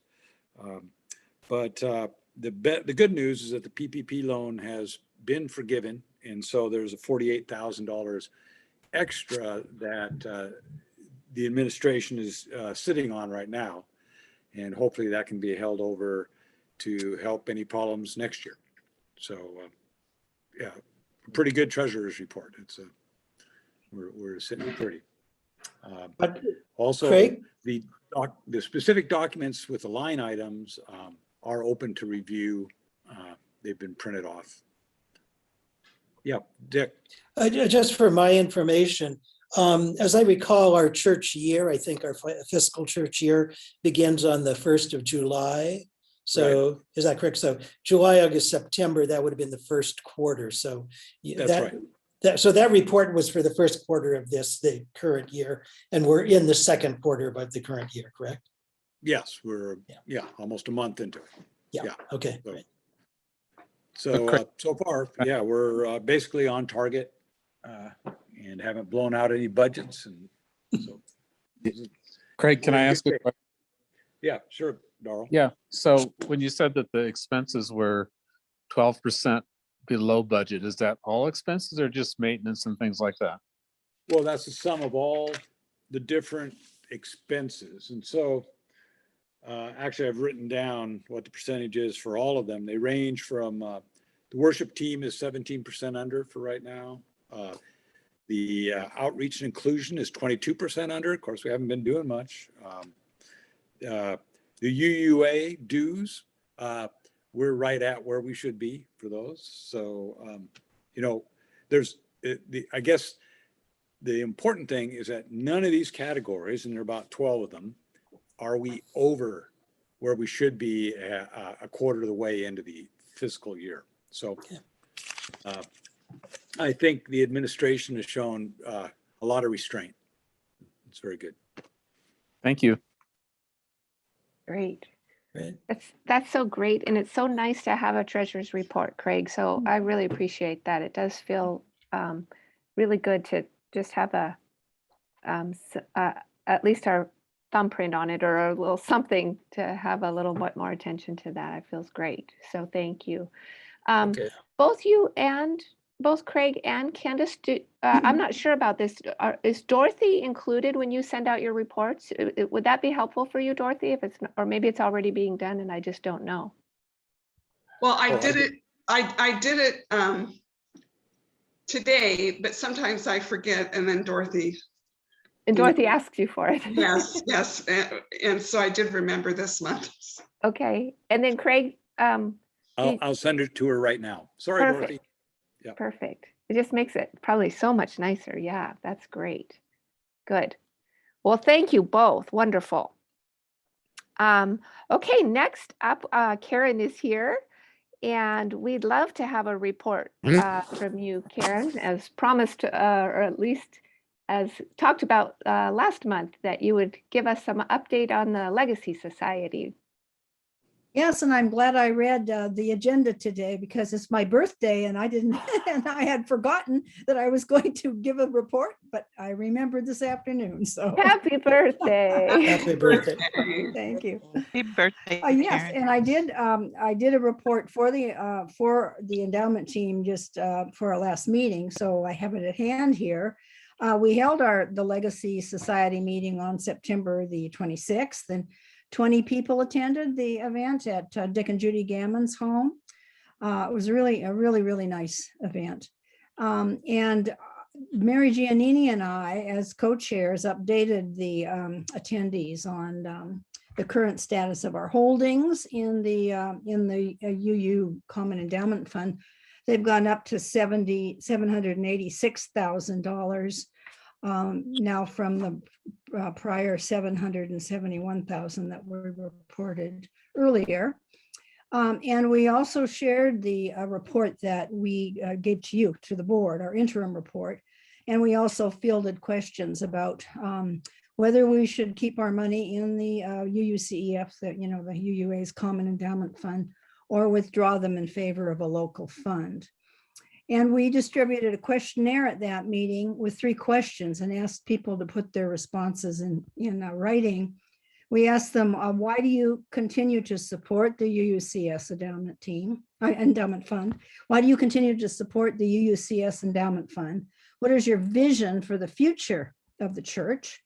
But the good news is that the PPP loan has been forgiven, and so there's a $48,000 extra that the administration is sitting on right now, and hopefully that can be held over to help any problems next year. So yeah, pretty good treasurer's report. It's we're sitting pretty.
But
Also,
Craig?
the specific documents with the line items are open to review. They've been printed off. Yeah, Dick.
Just for my information, as I recall, our church year, I think our fiscal church year begins on the 1st of July. So is that correct? So July, August, September, that would have been the first quarter. So
That's right.
So that report was for the first quarter of the current year, and we're in the second quarter of the current year, correct?
Yes, we're, almost a month into it.
Yeah. Okay.
So-
Right.
So, so far, we're basically on target and haven't blown out any budgets. And so,
Craig, can I
Well,
ask a
good.
question?
yeah, sure, Darrell.
Yeah, so when you said that the expenses were 12% below budget, is that all expenses or just maintenance and things like that?
Well, that's the sum of all the different expenses. And so actually, I've written down what the percentage is for all of them. They range from the worship team is 17% under for right now. The outreach and inclusion is 22% under. Of course, we haven't been doing much. The UUA dues, we're right at where we should be for those. So, there's, I guess, the important thing is that none of these categories, and there are about 12 of them, are we over where we should be a quarter of the way into the fiscal year. So I think the administration has shown a lot of restraint. It's very good.
Thank you.
Great.
Right.
That's so great. And it's so nice to have a treasurer's report, Craig. So I really appreciate that. It does feel really good to just have at least our thumbprint on it, or a little something to have a little bit more attention to that. It feels great. So thank you.
Okay.
Both Craig and Candace, I'm not sure about this. Is Dorothy included when you send out your reports? Would that be helpful for you, Dorothy? If it's, or maybe it's already being done and I just don't know.
Well, I
Oh,
did it. I did it today, but sometimes I forget, and then Dorothy.
And Dorothy asks you for it.
Yes, and so I did remember this month.
Okay, and then Craig.
I'll send it to her right now. Sorry,
Perfect.
Dorothy. Yeah.
Perfect. It just makes it probably so much nicer. Yeah, that's great. Good. Well, thank you both. Wonderful. Okay, next up, Karen is here, and we'd love to have a report from you, Karen, as promised, or at least as talked about last month, that you would give us some update on the Legacy Society.
Yes, and I'm glad I read the agenda today because it's my birthday and I didn't, and I had forgotten that I was going to give a report, but I remembered this afternoon, so.
Happy birthday.
Happy birthday.
Thank you.
Happy birthday,
Yes,
Karen.
and I did a report for the endowment team just for our last meeting, so I have it at hand here. We held the Legacy Society meeting on September the 26th, and 20 people attended the event at Dick and Judy Gammon's home. It was really a really nice event. And Mary Giannini and I, as co-chairs, updated the attendees on the current status of our holdings in the UU Common Endowment Fund. They've gone up to $786,000 now from the prior 771,000 that were reported earlier. And we also shared the report that we gave to you, to the board, our interim report. And we also fielded questions about whether we should keep our money in the UUCEF, the UUA's Common Endowment Fund, or withdraw them in favor of a local fund. And we distributed a questionnaire at that meeting with 3 questions and asked people to put their responses in writing. We asked them, why do you continue to support the UUCS endowment fund? Why do you continue to support the UUCS endowment fund? What is your vision for the future of the church?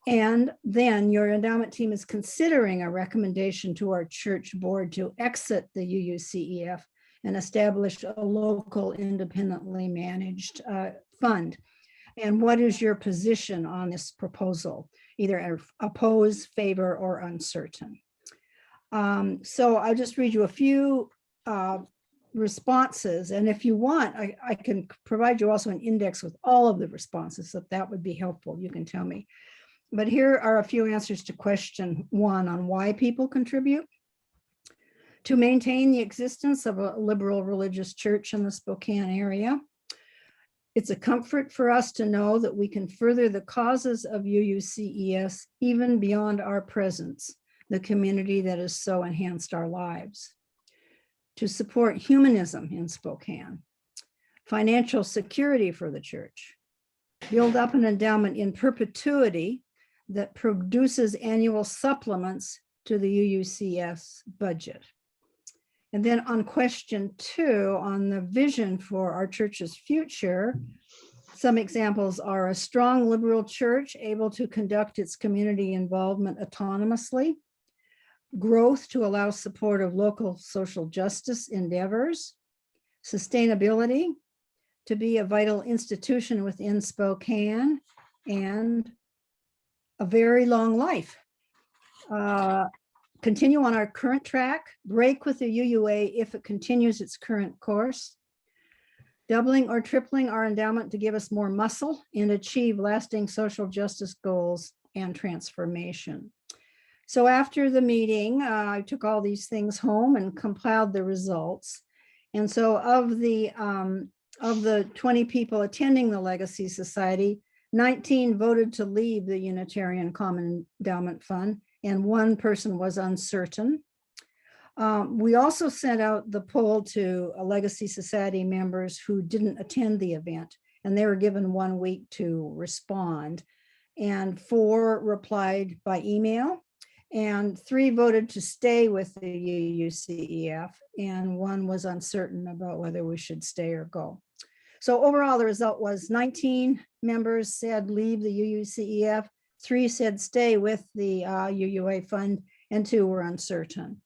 And then your endowment team is considering a recommendation to our church board to exit the UUCEF and establish a local independently managed fund. And what is your position on this proposal? Either oppose, favor, or uncertain. So I'll just read you a few responses. And if you want, I can provide you also an index with all of the responses, so that would be helpful. You can tell me. But here are a few answers to question 1 on why people contribute. to maintain the existence of a liberal religious church in the Spokane area. It's a comfort for us to know that we can further the causes of UUCES even beyond our presence, the community that has so enhanced our lives. To support humanism in Spokane, financial security for the church, build up an endowment in perpetuity that produces annual supplements to the UUCS budget. And then on question 2, on the vision for our church's future, some examples are a strong liberal church able to conduct its community involvement autonomously, growth to allow support of local social justice endeavors, sustainability, to be a vital institution within Spokane, and a very long life. Continue on our current track, break with the UUA if it continues its current course, doubling or tripling our endowment to give us more muscle and achieve lasting social justice goals and transformation. So after the meeting, I took all these things home and compiled the results. And so of the 20 people attending the Legacy Society, 19 voted to leave the Unitarian Common Endowment Fund, and 1 person was uncertain. We also sent out the poll to Legacy Society members who didn't attend the event, and they were given 1 week to respond. And 4 replied by email, and 3 voted to stay with the UUCEF, and 1 was uncertain about whether we should stay or go. So overall, the result was 19 members said leave the UUCEF, 3 said stay with the UUA fund, and 2 were uncertain.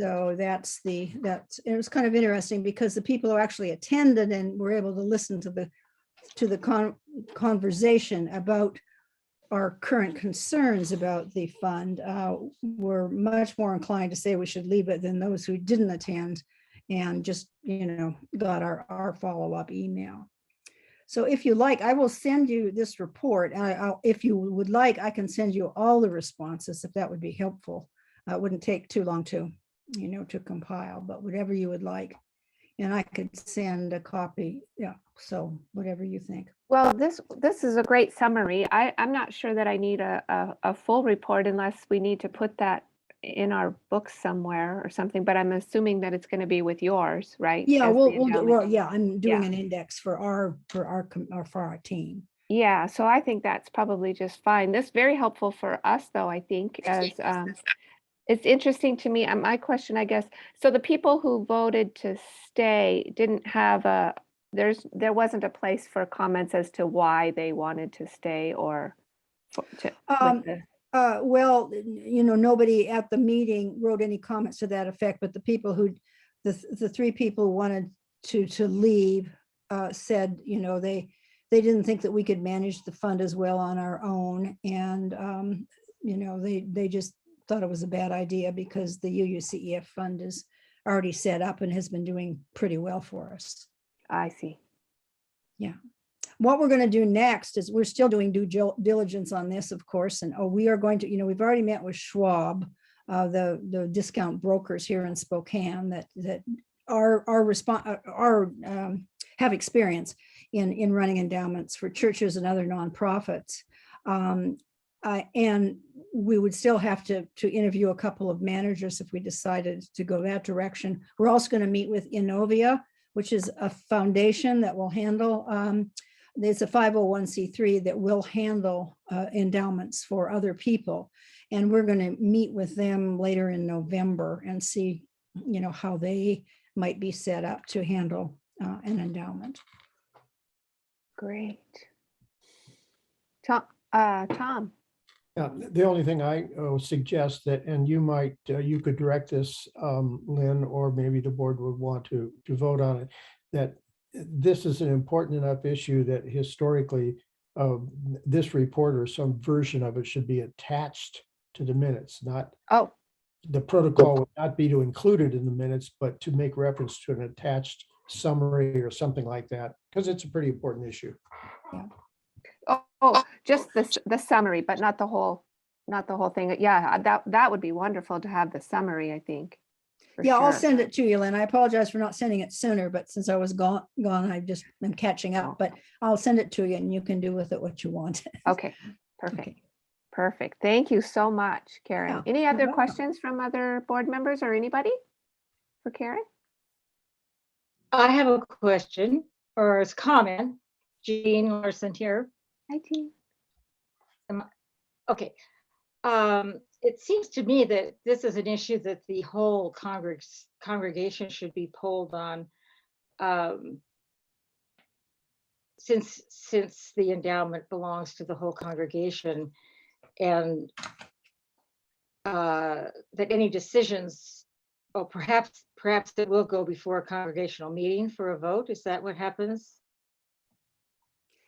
So it was kind of interesting because the people who actually attended and were able to listen to the conversation about our current concerns about the fund were much more inclined to say we should leave it than those who didn't attend and just, got our follow-up email. So if you like, I will send you this report. If you would like, I can send you all the responses if that would be helpful. It wouldn't take too long to compile, but whatever you would like. And I could send a copy. Yeah, so whatever you think.
Well, this is a great summary. I'm not sure that I need a full report unless we need to put that in our books somewhere or something, but I'm assuming that it's going to be with yours, right?
Yeah,
As the
well,
endowment.
yeah, I'm doing
Yeah.
an index for our team.
Yeah, so I think that's probably just fine. This is very helpful for us, though, I think, as it's interesting to me. My question, I guess, so the people who voted to stay didn't have there wasn't a place for comments as to why they wanted to stay or
Well, nobody at the meeting wrote any comments to that effect, but the people the 3 people who wanted to leave said, they didn't think that we could manage the fund as well on our own. And, they just thought it was a bad idea because the UUCEF fund is already set up and has been doing pretty well for us.
I see.
Yeah. What we're going to do next is we're still doing due diligence on this, of course. And we are going to, we've already met with Schwab, the discount brokers here in Spokane that have experience in running endowments for churches and other nonprofits. And we would still have to interview a couple of managers if we decided to go that direction. We're also going to meet with Innovia, which is a foundation that will handle, it's a 501c3 that will handle endowments for other people. And we're going to meet with them later in November and see, how they might be set up to handle an endowment.
Great. Tom.
Yeah, the only thing I suggest that, and you could direct this, Lynn, or maybe the board would want to vote on it, that this is an important enough issue that historically this report or some version of it should be attached to the minutes, not.
Oh.
The protocol would not be to include it in the minutes, but to make reference to an attached summary or something like that, because it's a pretty important issue.
Yeah.
Oh, just the summary, but not the whole thing. Yeah, that would be wonderful to have the summary, I think. for
Yeah, I'll
sure.
send it to you, Lynn. I apologize for not sending it sooner, but since I was gone, I've just been catching
Oh.
up, but I'll send it to you and you can do with it what you want.
Okay, perfect.
Okay.
Perfect. Thank you so much, Karen.
Yeah,
Any
you're
other
welcome.
questions from other board members or anybody for Karen?
I have a question or a comment. Jean Larson here.
Hi, team.
Okay. It seems to me that this is an issue that the whole congregation should be polled on. Since the endowment belongs to the whole congregation, and that any decisions, or perhaps it will go before a congregational meeting for a vote. Is that what happens?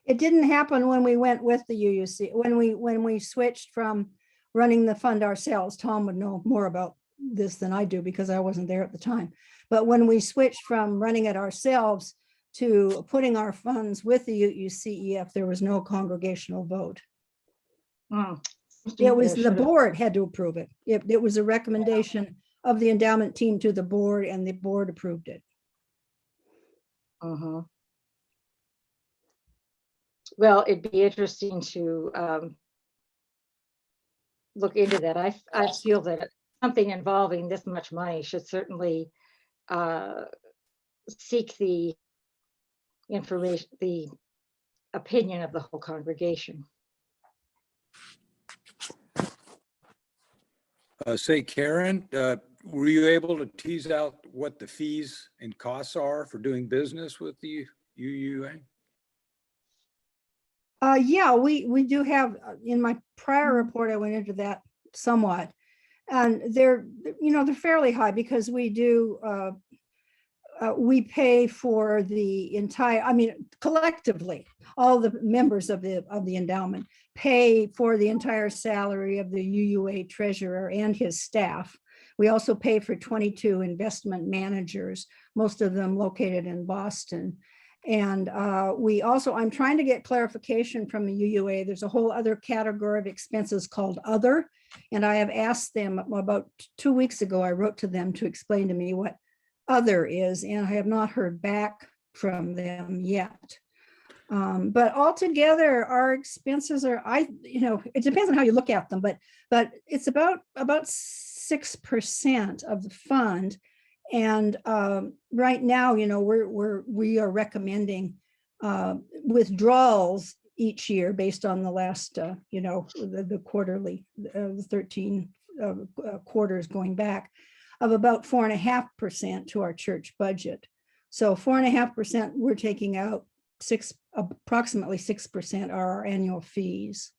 It didn't happen when we went with the UUC, when we switched from running the fund ourselves. Tom would know more about this than I do because I wasn't there at the time. But when we switched from running it ourselves to putting our funds with the UUCEF, there was no congregational vote. It was the board had to approve it. It was a recommendation of the endowment team to the board, and the board approved it.
Well, it'd be interesting to look into that. I feel that something involving this much money should certainly seek the information, the opinion of the whole congregation.
Say, Karen, were you able to tease out what the fees and costs are for doing business with the UUA?
Yeah, we do have, in my prior report, I went into that somewhat. And they're fairly high because we pay for the entire, collectively, all the members of the endowment pay for the entire salary of the UUA treasurer and his staff. We also pay for 22 investment managers, most of them located in Boston. And I'm trying to get clarification from the UUA. There's a whole other category of expenses called other. And I have asked them about 2 weeks ago, I wrote to them to explain to me what other is, and I have not heard back from them yet. But altogether, our expenses are, it depends on how you look at them, but it's about 6% of the fund. And right now, we are recommending withdrawals each year based on the last, the quarterly, the 13 quarters going back, of about 4.5% to our church budget. So 4.5%, we're taking out approximately 6% are our annual fees.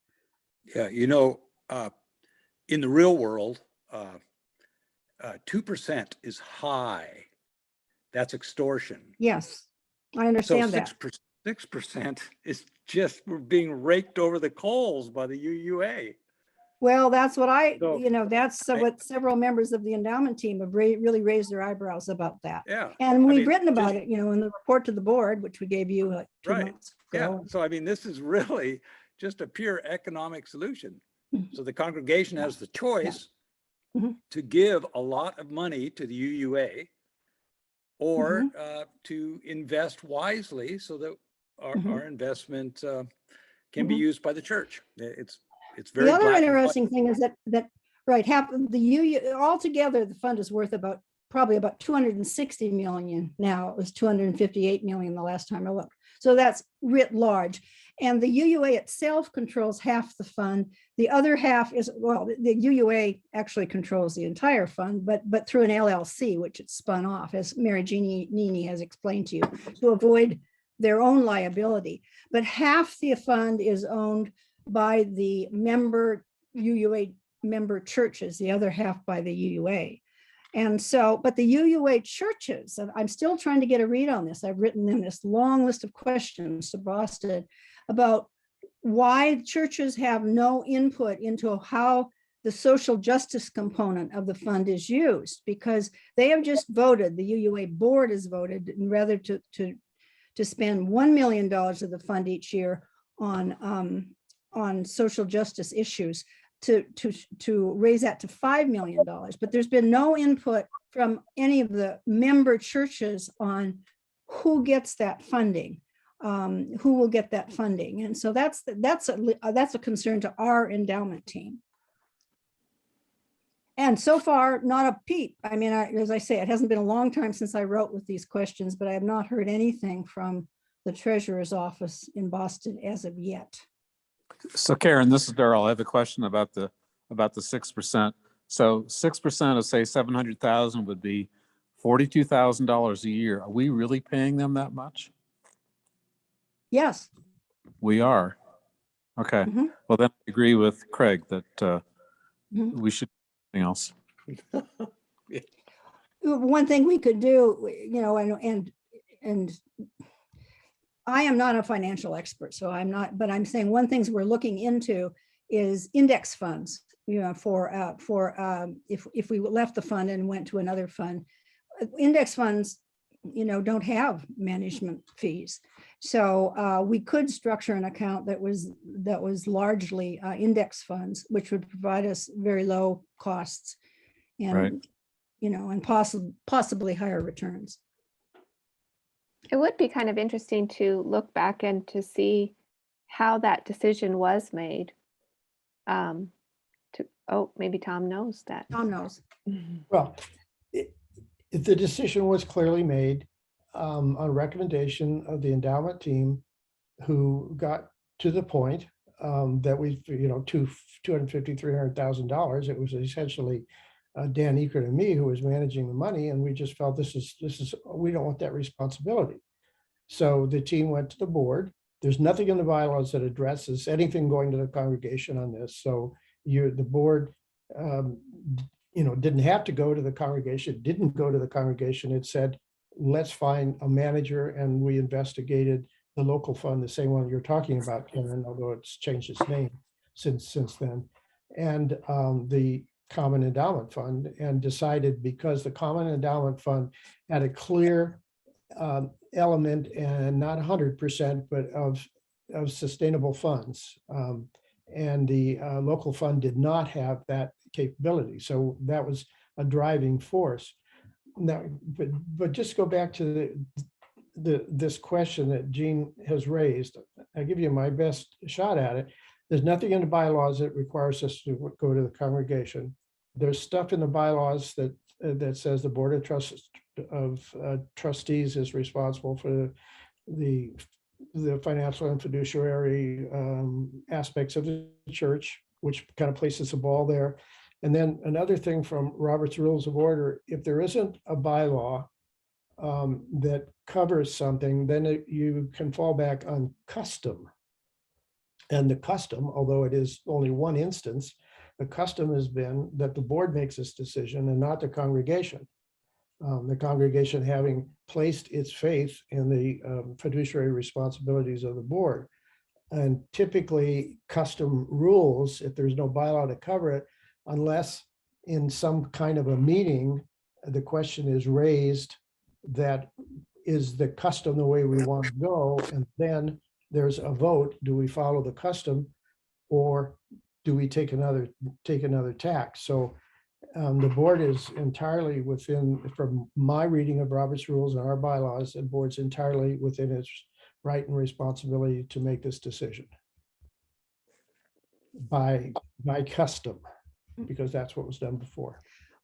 Yeah, in the real world, 2% is high. That's extortion.
Yes, I understand that.
6% is just, we're being raked over the coals by the UUA.
Well, that's what that's
Right.
what several members of the endowment team have really raised their eyebrows about that.
Yeah.
And we've written about it, in the report to the board, which we gave you like 2
Right.
months
Yeah.
ago.
So, this is really just a pure economic solution. So the congregation has the choice to give a lot of money to the UUA or to invest wisely so that our investment can be used by the church. It's very
The other
black and white.
interesting thing is that half the UU altogether, the fund is worth probably about 260 million now. It was 258 million the last time I looked. So that's writ large. And the UUA itself controls half the fund. The other half is, the UUA actually controls the entire fund, but through an LLC, which it's spun off, as Mary Jeannie Nini has explained to you, to avoid their own liability. But half the fund is owned by the UUA member churches, the other half by the UUA. And so, but the UUA churches, and I'm still trying to get a read on this. I've written in this long list of questions to Boston about why churches have no input into how the social justice component of the fund is used, because they have just voted, the UUA board has voted, and rather to spend $1 million of the fund each year on social justice issues, to raise that to $5 million. But there's been no input from any of the member churches on who gets that funding, who will get that funding. And so that's a concern to our endowment team. And so far, not a peep. I mean, as I say, it hasn't been a long time since I wrote with these questions, but I have not heard anything from the treasurer's office in Boston as of yet.
So Karen, this is Darrell. I have a question about the 6%. So 6% of say 700,000 would be $42,000 a year. Are we really paying them that much?
Yes.
We are. Okay.
Mhm.
Well, then I agree with Craig that
Mhm.
we should do something else.
One thing we could do, and I am not a financial expert, so I'm not, but I'm saying one things we're looking into is index funds, if we left the fund and went to another fund. Index funds, don't have management fees. So we could structure an account that was largely index funds, which would provide us very low costs and,
Right.
And possibly higher returns.
It would be kind of interesting to look back and to see how that decision was made. Maybe Tom knows that.
Tom knows.
Well, if the decision was clearly made on recommendation of the endowment team, who got to the point that we, $250,000, $300,000, it was essentially Dan Eckert and me who was managing the money, and we just felt this is we don't want that responsibility. So the team went to the board. There's nothing in the bylaws that addresses anything going to the congregation on this. So the board, didn't have to go to the congregation, didn't go to the congregation. It said, let's find a manager, and we investigated the local fund, the same one you're talking about, Karen, although it's changed its name since then, and the Common Endowment Fund, and decided because the Common Endowment Fund had a clear element, and not 100%, but of sustainable funds. And the local fund did not have that capability. So that was a driving force. Now, but just go back to this question that Jean has raised. I'll give you my best shot at it. There's nothing in the bylaws that requires us to go to the congregation. There's stuff in the bylaws that says the Board of Trustees is responsible for the financial and fiduciary aspects of the church, which kind of places the ball there. And then another thing from Robert's Rules of Order, if there isn't a bylaw that covers something, then you can fall back on custom. And the custom, although it is only one instance, the custom has been that the board makes this decision and not the congregation. The congregation having placed its faith in the fiduciary responsibilities of the board. And typically custom rules, if there's no bylaw to cover it, unless in some kind of a meeting, the question is raised, that is the custom the way we want to go? And then there's a vote. Do we follow the custom, or do we take another tack? So the board is entirely within, from my reading of Robert's Rules and our bylaws, the board's entirely within its right and responsibility to make this decision by custom, because that's what was done before.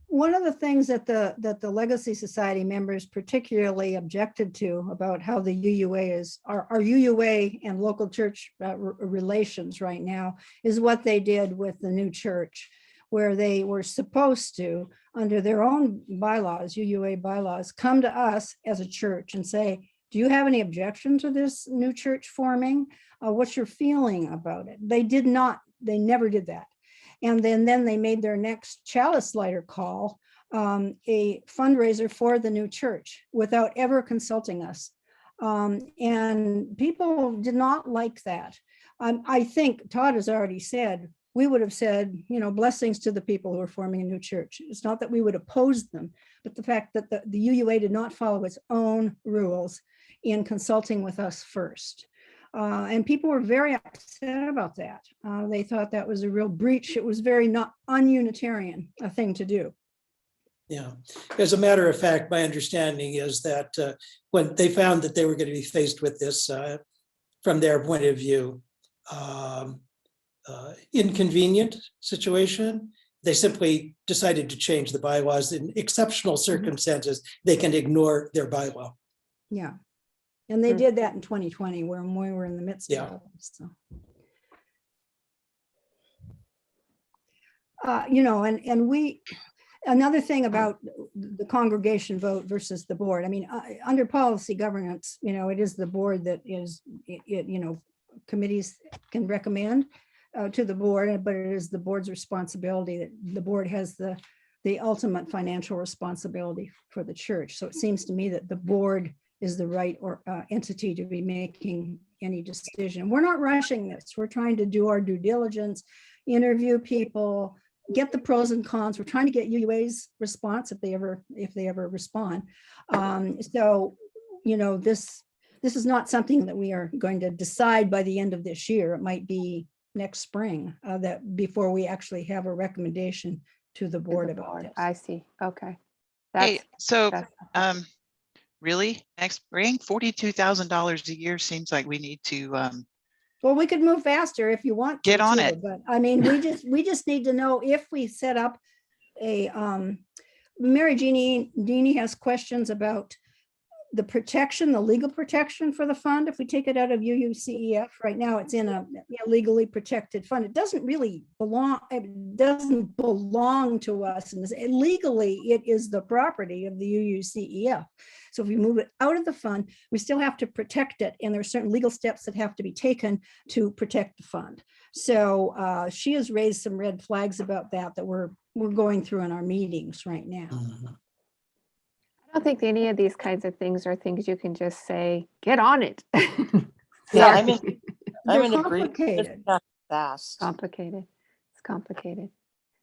One of the things that the Legacy Society members particularly objected to about how the UUA is, our UUA and local church relations right now, is what they did with the new church, where they were supposed to, under their own bylaws, UUA bylaws, come to us as a church and say, do you have any objection to this new church forming? What's your feeling about it? They did not, they never did that. And then they made their next chalice lighter call a fundraiser for the new church without ever consulting us. And people did not like that. I think Todd has already said, we would have said, blessings to the people who are forming a new church. It's not that we would oppose them, but the fact that the UUA did not follow its own rules in consulting with us first. And people were very upset about that. They thought that was a real breach. It was very not un-Unitarian a thing to do.
Yeah. As a matter of fact, my understanding is that when they found that they were going to be faced with this, from their point of view, inconvenient situation, they simply decided to change the bylaws. In exceptional circumstances, they can ignore their bylaw.
Yeah. And they did that in 2020 when we were in the midst
Yeah.
of it. So. You know, and we, another thing about the congregation vote versus the board, I mean, under policy governance, you know, it is the board that is, you know, committees can recommend to the board, but it is the board's responsibility that the board has the ultimate financial responsibility for the church. So it seems to me that the board is the right entity to be making any decision. We're not rushing this. We're trying to do our due diligence, interview people, get the pros and cons. We're trying to get UUA's response if they ever respond. So, you know, this is not something that we are going to decide by the end of this year. It might be next spring that before we actually have a recommendation to the board about this.
I see. Okay.
Hey, so,
that's-
really, next spring, $42,000 a year seems like we need to,
Well, we could move faster if you want to.
Get on
too,
it.
But I mean, we just need to know if we set up a, Mary Jeannie has questions about the protection, the legal protection for the fund. If we take it out of UUCEF, right now it's in a legally protected fund. It doesn't really belong, it doesn't belong to us. And legally, it is the property of the UUCEF. So if we move it out of the fund, we still have to protect it. And there are certain legal steps that have to be taken to protect the fund. So she has raised some red flags about that we're going through in our meetings right now.
I don't think any of these kinds of things are things you can just say, get on it.
Yeah,
Sorry.
I'm in
They're
agreement.
complicated.
It's not fast.
Complicated. It's complicated.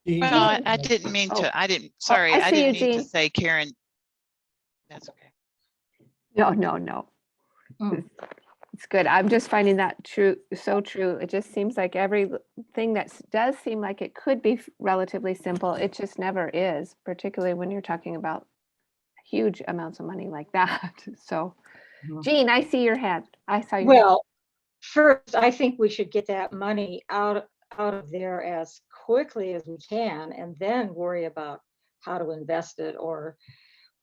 well, I didn't mean
Oh.
to, I didn't, sorry,
I
I
see you,
didn't mean to
Jean.
say Karen. That's okay.
No. It's good. I'm just finding that true, so true. It just seems like everything that does seem like it could be relatively simple, it just never is, particularly when you're talking about huge amounts of money like that. So, Jean, I see your hand. I saw your hand.
Well, first, I think we should get that money out of there as quickly as we can and then worry about how to invest it or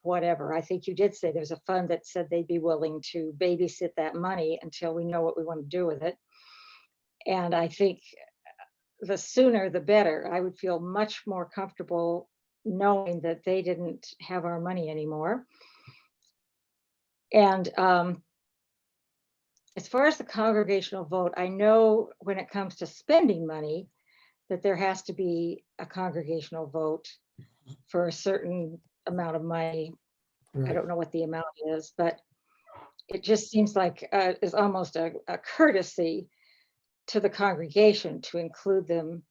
whatever. I think you did say there's a fund that said they'd be willing to babysit that money until we know what we want to do with it. And I think the sooner the better. I would feel much more comfortable knowing that they didn't have our money anymore. And as far as the congregational vote, I know when it comes to spending money, that there has to be a congregational vote for a certain amount of money. I don't know what the amount is, but it just seems like it's almost a courtesy to the congregation to include them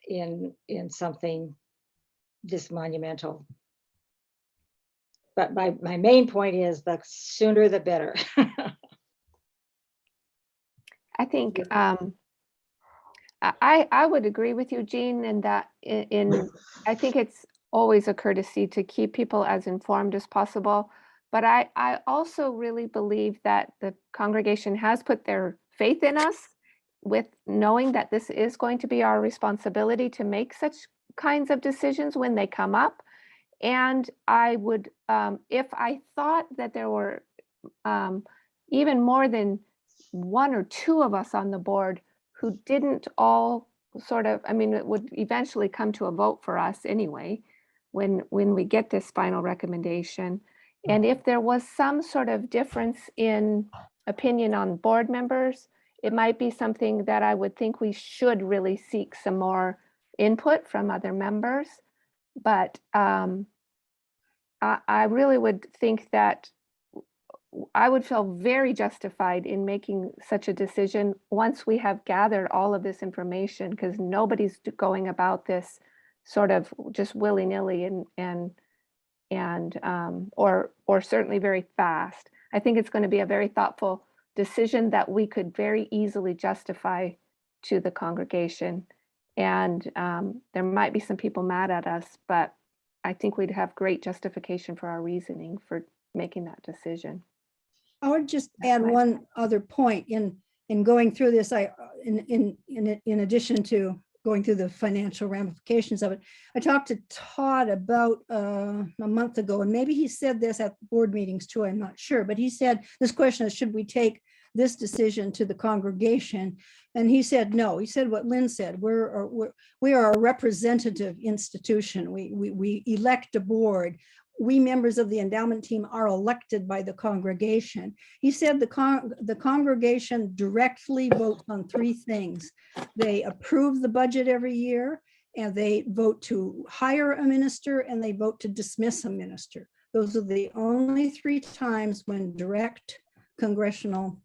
in something this monumental. But my main point is the sooner the better.
I think I would agree with you, Jean, in that I think it's always a courtesy to keep people as informed as possible. But I also really believe that the congregation has put their faith in us with knowing that this is going to be our responsibility to make such kinds of decisions when they come up. And I would, if I thought that there were even more than one or two of us on the board who didn't all sort of, I mean, it would eventually come to a vote for us anyway, when we get this final recommendation. And if there was some sort of difference in opinion on board members, it might be something that I would think we should really seek some more input from other members. But I really would think that I would feel very justified in making such a decision once we have gathered all of this information, because nobody's going about this sort of just willy-nilly or certainly very fast. I think it's going to be a very thoughtful decision that we could very easily justify to the congregation. And there might be some people mad at us, but I think we'd have great justification for our reasoning for making that decision.
I would just
That's
add
my-
one other point in going through this. In addition to going through the financial ramifications of it, I talked to Todd about a month ago, and maybe he said this at board meetings too, I'm not sure, but he said this question is, should we take this decision to the congregation? And he said no. He said what Lynn said. We are a representative institution. We elect a board. We members of the endowment team are elected by the congregation. He said the congregation directly votes on three things. They approve the budget every year, and they vote to hire a minister, and they vote to dismiss a minister. Those are the only three times when direct congregational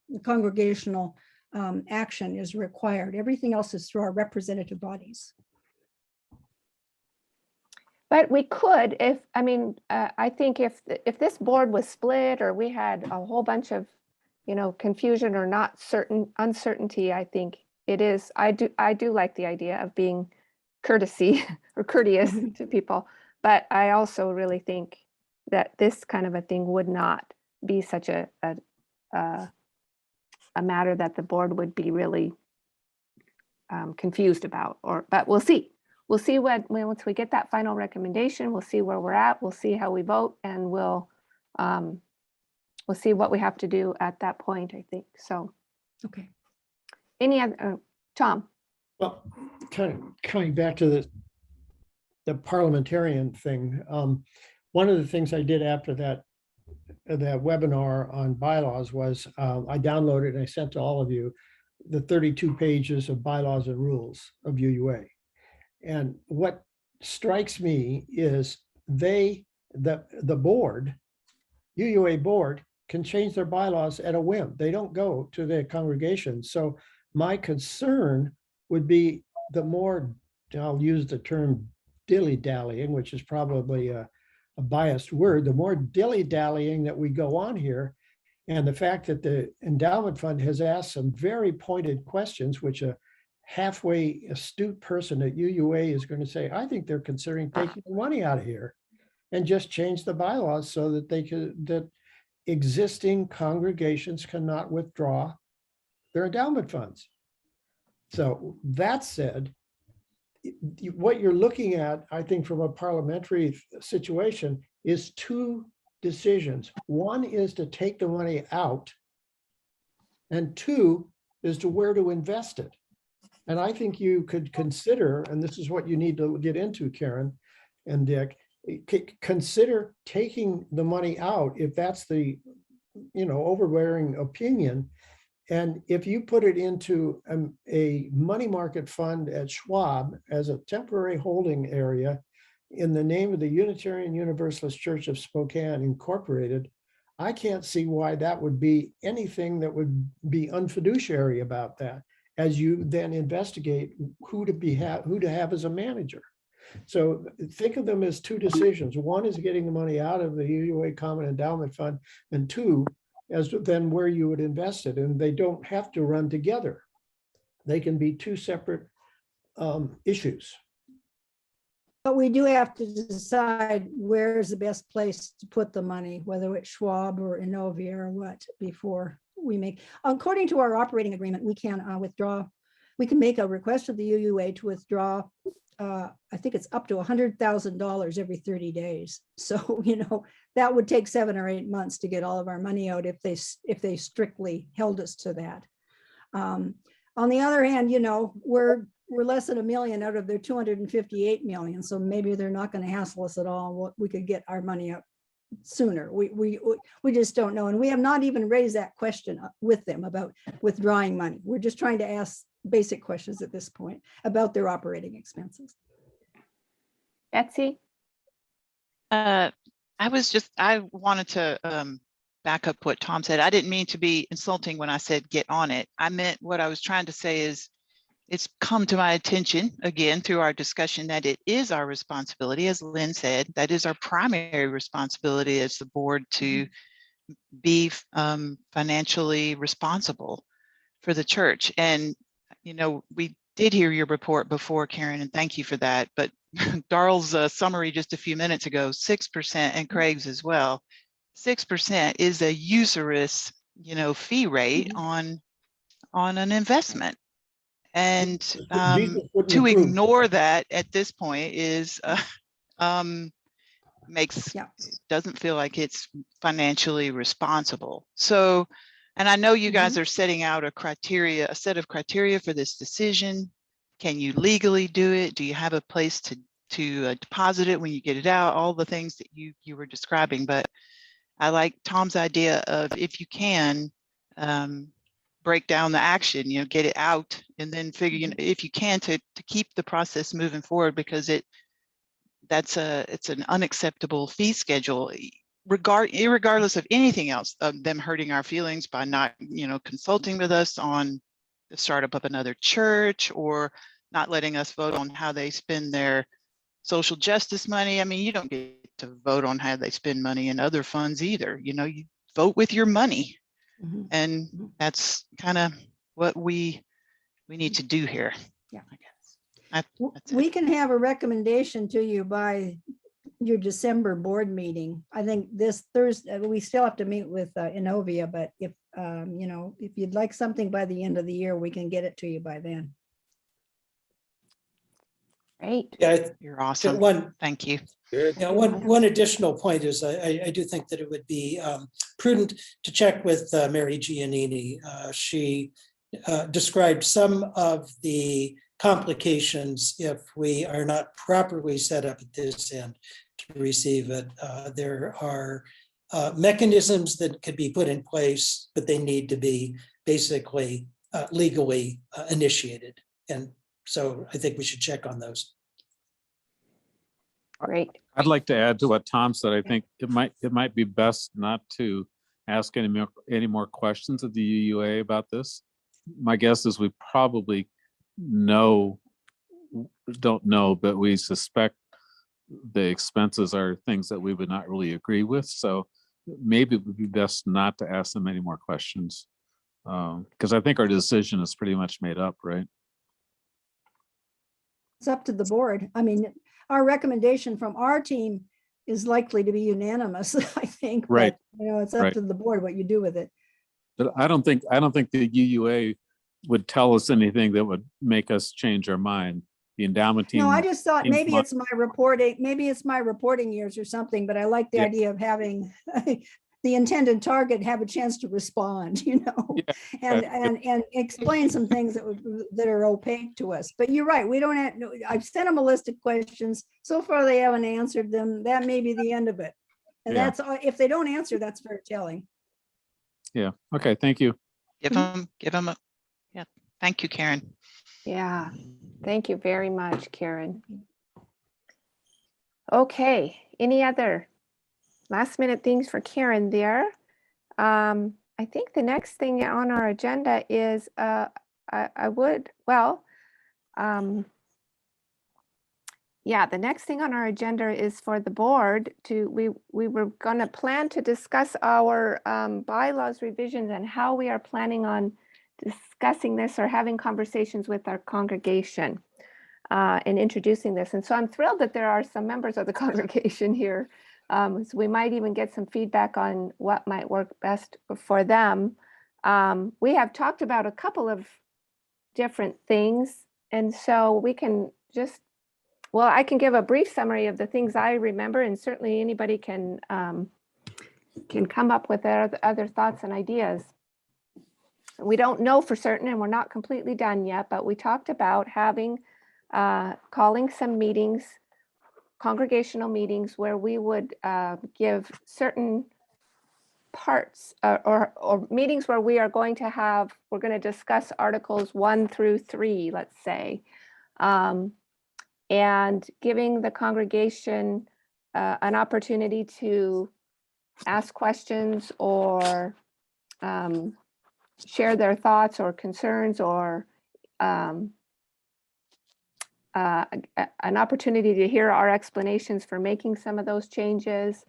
action is required. Everything else is through our representative bodies.
But we could, I think if this board was split, or we had a whole bunch of, confusion or uncertainty, I think it is, I do like the idea of being courtesy or courteous to people. But I also really think that this kind of a thing would not be such a matter that the board would be really confused about, but we'll see. We'll see once we get that final recommendation, we'll see where we're at, we'll see how we vote, and we'll see what we have to do at that point, I think. So,
okay.
Any other, Tom?
Well, kind of coming back to the parliamentarian thing, one of the things I did after that webinar on bylaws was I downloaded and I sent to all of you the 32 pages of bylaws and rules of UUA. And what strikes me is the board, UUA board, can change their bylaws at a whim. They don't go to the congregation. So my concern would be the more, I'll use the term dilly-dallying, which is probably a biased word, the more dilly-dallying that we go on here. And the fact that the endowment fund has asked some very pointed questions, which a halfway astute person at UUA is going to say, I think they're considering taking the money out of here and just change the bylaws so that that existing congregations cannot withdraw their endowment funds. So that said, what you're looking at, I think, from a parliamentary situation is two decisions. One is to take the money out, and two is to where to invest it. And I think you could consider, and this is what you need to get into, Karen and Dick, consider taking the money out if that's the overbearing opinion. And if you put it into a money market fund at Schwab as a temporary holding area in the name of the Unitarian Universalist Church of Spokane Incorporated, I can't see why that would be anything that would be unfiduciary about that, as you then investigate who to have as a manager. So think of them as two decisions. One is getting the money out of the UUA Common Endowment Fund, and two, as then where you would invest it. And they don't have to run together. They can be two separate issues.
But we do have to decide where's the best place to put the money, whether it's Schwab or Innovia or what, before we make. According to our operating agreement, we can withdraw. We can make a request of the UUA to withdraw. I think it's up to $100,000 every 30 days. So, that would take 7 or 8 months to get all of our money out if they strictly held us to that. On the other hand, we're less than $1 million out of their 258 million. So maybe they're not going to hassle us at all. We could get our money out sooner. We just don't know. And we have not even raised that question with them about withdrawing money. We're just trying to ask basic questions at this point about their operating expenses.
Betsy?
I wanted to back up what Tom said. I didn't mean to be insulting when I said get on it. I meant what I was trying to say is it's come to my attention again through our discussion that it is our responsibility, as Lynn said, that is our primary responsibility as the board to be financially responsible for the church. And, we did hear your report before, Karen, and thank you for that. But Darrell's summary just a few minutes ago, 6%, and Craig's as well. 6% is a usurious, fee rate on an investment. And
Jesus wouldn't
to
approve.
ignore that at this point is
Yeah.
doesn't feel like it's financially responsible. So, and I know you guys are setting out a set of criteria for this decision. Can you legally do it? Do you have a place to deposit it when you get it out? All the things that you were describing, but I like Tom's idea of, if you can, break down the action, get it out, and then figure, if you can, to keep the process moving forward, because it's an unacceptable fee schedule, irregardless of anything else, of them hurting our feelings by not, consulting with us on the startup of another church, or not letting us vote on how they spend their social justice money. I mean, you don't get to vote on how they spend money in other funds either. You vote with your money. And that's kind of what we need to do here.
Yeah.
I guess. That's
We
it.
can have a recommendation to you by your December board meeting. I think this Thursday, we still have to meet with Innovia, but if, if you'd like something by the end of the year, we can get it to you by then.
Great.
Yeah,
You're awesome. Thank you.
Good.
yeah, one additional point is I do think that it would be prudent to check with Mary Giannini. She described some of the complications if we are not properly set up at this end to receive it. There are mechanisms that could be put in place, but they need to be basically legally initiated. And so I think we should check on those.
Great.
I'd like to add to what Tom said. I think it might be best not to ask any more questions of the UUA about this. My guess is we probably don't know, but we suspect the expenses are things that we would not really agree with. So maybe it would be best not to ask them any more questions, because I think our decision is pretty much made up, right?
It's up to the board. I mean, our recommendation from our team is likely to be unanimous, I think.
Right.
But, it's up
Right.
to the board what you do with it.
But I don't think the UUA would tell us anything that would make us change our mind. The endowment team.
No, I just thought
seems
maybe it's my reporting years or something, but I like the
Yeah.
idea of having the intended target have a chance to respond,
Yeah.
and explain some things that are opaque to us. But you're right, we don't have, I've sent them a list of questions. So far, they haven't answered them. That may be the end of it. And
Yeah.
that's, if they don't answer, that's very telling.
Yeah. Okay. Thank you.
Give them a, yeah. Thank you, Karen.
Yeah. Thank you very much, Karen. Okay. Any other last minute things for Karen there? I think the next thing on our agenda is the next thing on our agenda is for the board to, we were going to plan to discuss our bylaws revisions and how we are planning on discussing this or having conversations with our congregation and introducing this. And so I'm thrilled that there are some members of the congregation here. So we might even get some feedback on what might work best for them. We have talked about a couple of different things. And so we can just, I can give a brief summary of the things I remember, and certainly anybody can come up with their other thoughts and ideas. We don't know for certain, and we're not completely done yet, but we talked about having, calling some meetings, congregational meetings, where we would give certain parts or meetings where we are going to discuss articles 1 through 3, let's say, and giving the congregation an opportunity to ask questions or share their thoughts or concerns, or an opportunity to hear our explanations for making some of those changes.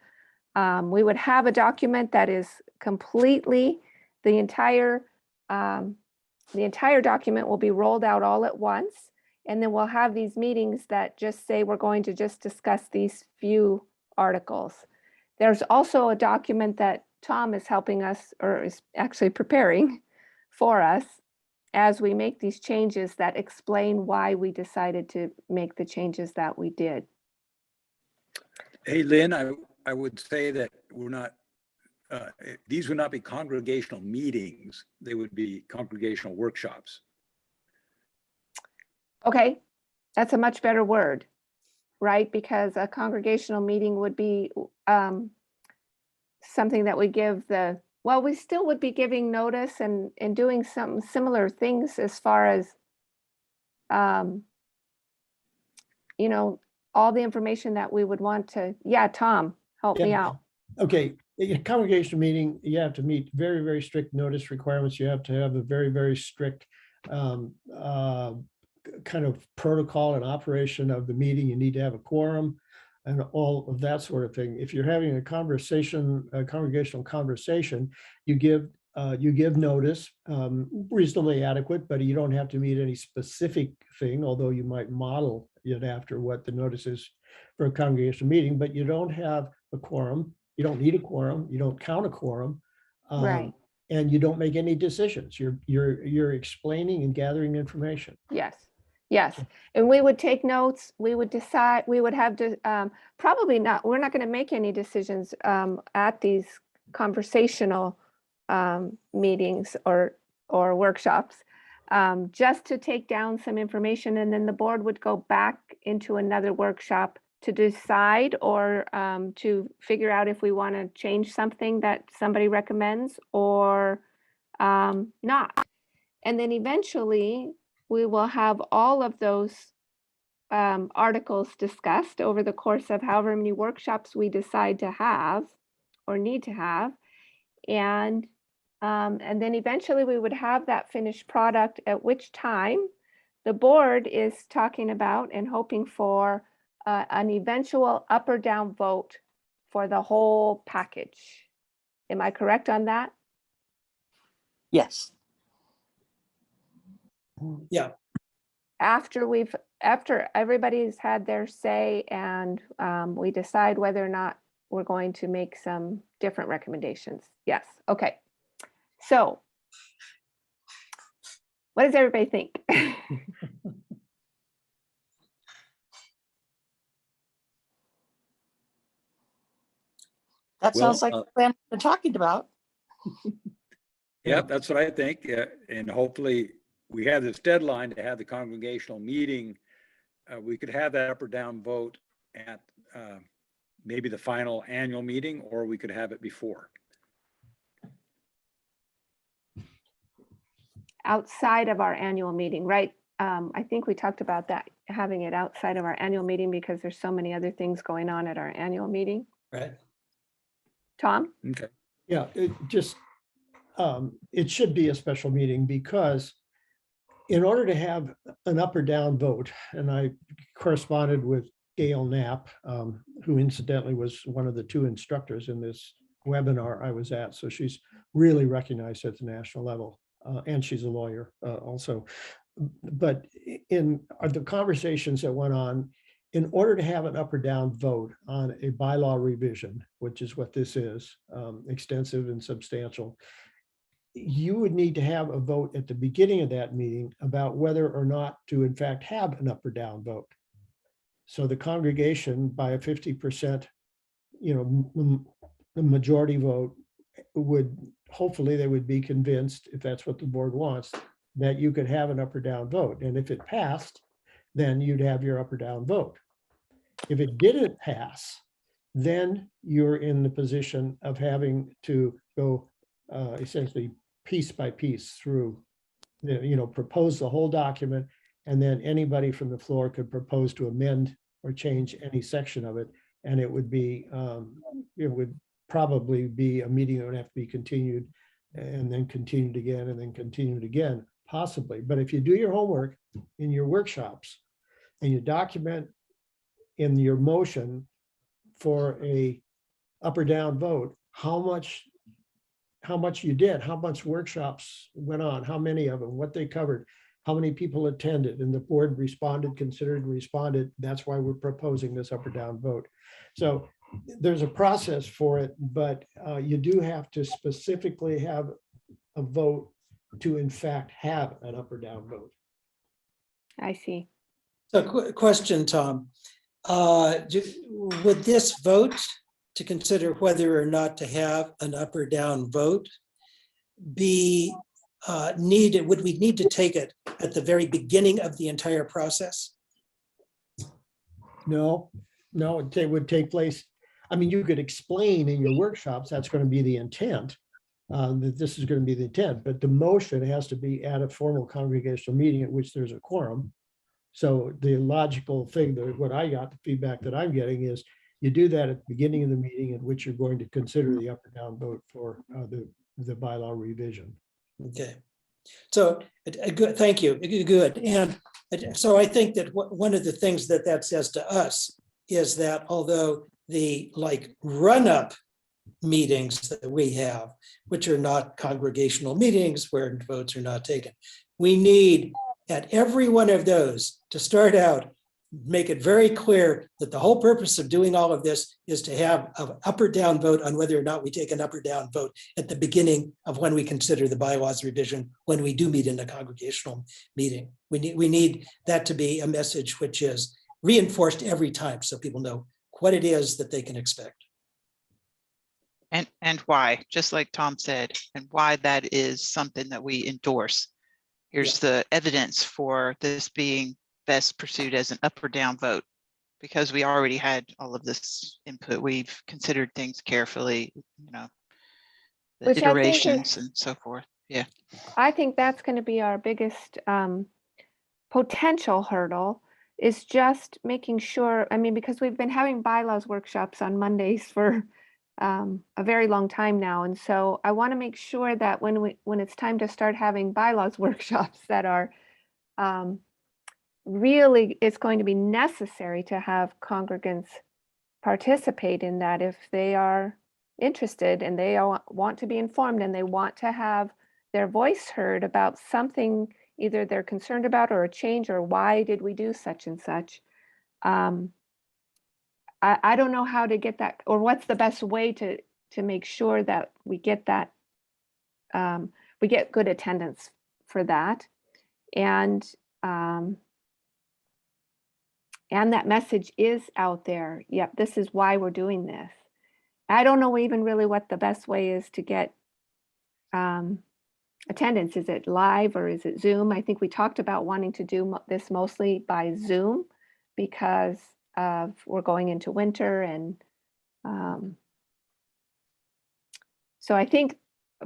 We would have a document that is completely, the entire document will be rolled out all at once. And then we'll have these meetings that just say we're going to just discuss these few articles. There's also a document that Tom is helping us, or is actually preparing for us as we make these changes, that explain why we decided to make the changes that we did.
Hey, Lynn, I would say that we're not, these would not be congregational meetings. They would be congregational workshops.
Okay, that's a much better word, right? Because a congregational meeting would be something that we give the, well, we still would be giving notice and doing some similar things as far as, you know, all the information that we would want to, yeah, Tom, help me
Yeah.
out.
Okay, a congregational meeting, you have to meet very, very strict notice requirements. You have to have a very, very strict kind of protocol and operation of the meeting. You need to have a quorum and all of that sort of thing. If you're having a conversation, a congregational conversation, you give notice, reasonably adequate, but you don't have to meet any specific thing, although you might model it after what the notice is for a congregational meeting, but you don't have a quorum. You don't need a quorum. You don't count a quorum.
Right.
And you don't make any decisions. You're explaining and gathering information.
Yes, yes. And we would take notes, we would decide, we would have to, probably not, we're not going to make any decisions at these conversational meetings or workshops, just to take down some information, and then the board would go back into another workshop to decide or to figure out if we want to change something that somebody recommends or not. And then eventually we will have all of those articles discussed over the course of however many workshops we decide to have or need to have. And then eventually we would have that finished product, at which time the board is talking about and hoping for an eventual up or down vote for the whole package. Am I correct on that?
Yes.
Yeah,
After everybody's had their say and we decide whether or not we're going to make some different recommendations. Yes, okay. So what does everybody think?
That
Well,
sounds like the plan we're talking about.
Yeah, that's what I think. And hopefully we have this deadline to have the congregational meeting. We could have that up or down vote at maybe the final annual meeting, or we could have it before.
Outside of our annual meeting, right? I think we talked about that, having it outside of our annual meeting because there's so many other things going on at our annual meeting.
right.
Tom?
Okay.
Yeah, it should be a special meeting because in order to have an up or down vote, and I corresponded with Gail Knapp, who incidentally was one of the two instructors in this webinar I was at. So she's really recognized at the national level, and she's a lawyer also. But in the conversations that went on, in order to have an up or down vote on a bylaw revision, which is what this is, extensive and substantial, you would need to have a vote at the beginning of that meeting about whether or not to in fact have an up or down vote. So the congregation by a 50%, the majority vote would, hopefully they would be convinced, if that's what the board wants, that you could have an up or down vote. And if it passed, then you'd have your up or down vote. If it didn't pass, then you're in the position of having to go essentially piece by piece through, propose the whole document, and then anybody from the floor could propose to amend or change any section of it. And it would be, it would probably be a meeting that would have to be continued and then continued again and then continued again, possibly. But if you do your homework in your workshops and you document in your motion for a up or down vote, how much you did, how much workshops went on, how many of them, what they covered, how many people attended, and the board responded, considered, responded. That's why we're proposing this up or down vote. So there's a process for it, but you do have to specifically have a vote to in fact have an up or down vote.
I see.
So question, Tom. Would this vote to consider whether or not to have an up or down vote be needed? Would we need to take it at the very beginning of the entire process?
No, it would take place. I mean, you could explain in your workshops, that's going to be the intent, that this is going to be the intent, but the motion has to be at a formal congregational meeting at which there's a quorum. So the logical thing, that what I got, the feedback that I'm getting is you do that at the beginning of the meeting in which you're going to consider the up or down vote for the bylaw revision.
Okay. So good, thank you. Good. And so I think that one of the things that that says to us is that although the run-up meetings that we have, which are not congregational meetings where votes are not taken, we need at every one of those to start out, make it very clear that the whole purpose of doing all of this is to have an up or down vote on whether or not we take an up or down vote at the beginning of when we consider the bylaws revision, when we do meet in a congregational meeting. We need that to be a message which is reinforced every time so people know what it is that they can expect.
And why, just like Tom said, and why that is something that we endorse. Here's the evidence for this being best pursued as an up or down vote, because we already had all of this input. We've considered things carefully, the
Which I think
iterations and so forth. Yeah.
I think that's going to be our biggest potential hurdle, is just making sure, I mean, because we've been having bylaws workshops on Mondays for a very long time now. And so I want to make sure that when it's time to start having bylaws workshops that are really, it's going to be necessary to have congregants participate in that if they are interested and they want to be informed and they want to have their voice heard about something either they're concerned about or a change, or why did we do such and such. I don't know how to get that, or what's the best way to make sure that we get that, we get good attendance for that. And that message is out there. Yep, this is why we're doing this. I don't know even really what the best way is to get attendance. Is it live or is it Zoom? I think we talked about wanting to do this mostly by Zoom because we're going into winter, and so I think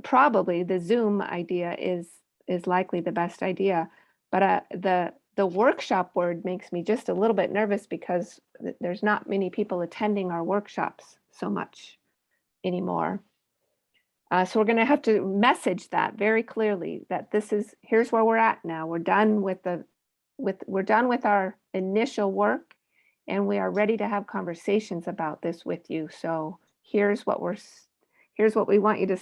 probably the Zoom idea is likely the best idea. But the workshop word makes me just a little bit nervous because there's not many people attending our workshops so much anymore. So we're going to have to message that very clearly, that here's where we're at now. We're done with our initial work, and we are ready to have conversations about this with you. So here's what we want you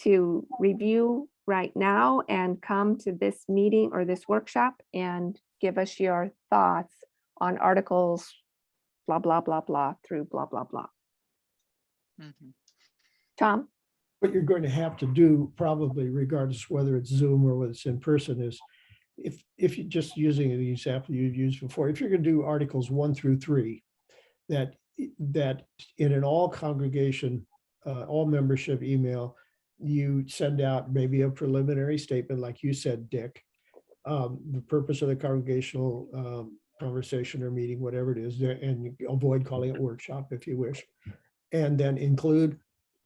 to review right now, and come to this meeting or this workshop and give us your thoughts on articles, blah, blah, blah, blah, through blah, blah, blah.
Mm-hmm.
Tom?
What you're going to have to do, probably regardless whether it's Zoom or whether it's in person, is if you're just using the example you've used before, if you're going to do articles 1 through 3, that in an all congregation, all membership email, you send out maybe a preliminary statement, like you said, Dick, the purpose of the congregational conversation or meeting, whatever it is, and you avoid calling it workshop if you wish, and then include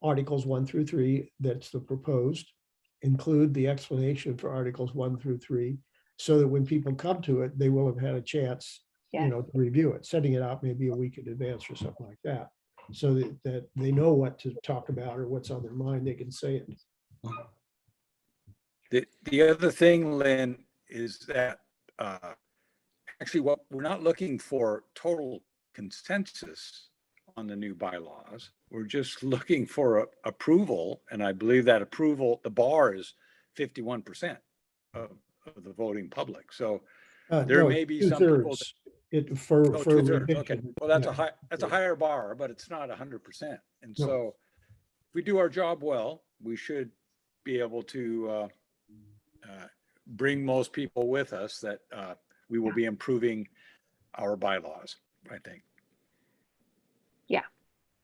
articles 1 through 3, that's the proposed, include the explanation for articles 1 through 3, so that when people come to it, they will have had a chance, to review it, setting it out maybe a week in advance or something like that, so that they know what to talk about or what's on their mind, they can say it.
The other thing, Lynn, is that actually what we're not looking for total consensus on the new bylaws. We're just looking for approval. And I believe that approval, the bar is 51% of of the voting public. So
Uh,
there
no,
may be some people.
two-thirds. It for,
Oh,
for
2/3. Okay.
revision.
Well, that's
Yeah.
a high, that's a higher bar, but it's not 100%. And
No.
so if we do our job well, we should be able to bring most people with us, that we will be improving our bylaws, I think.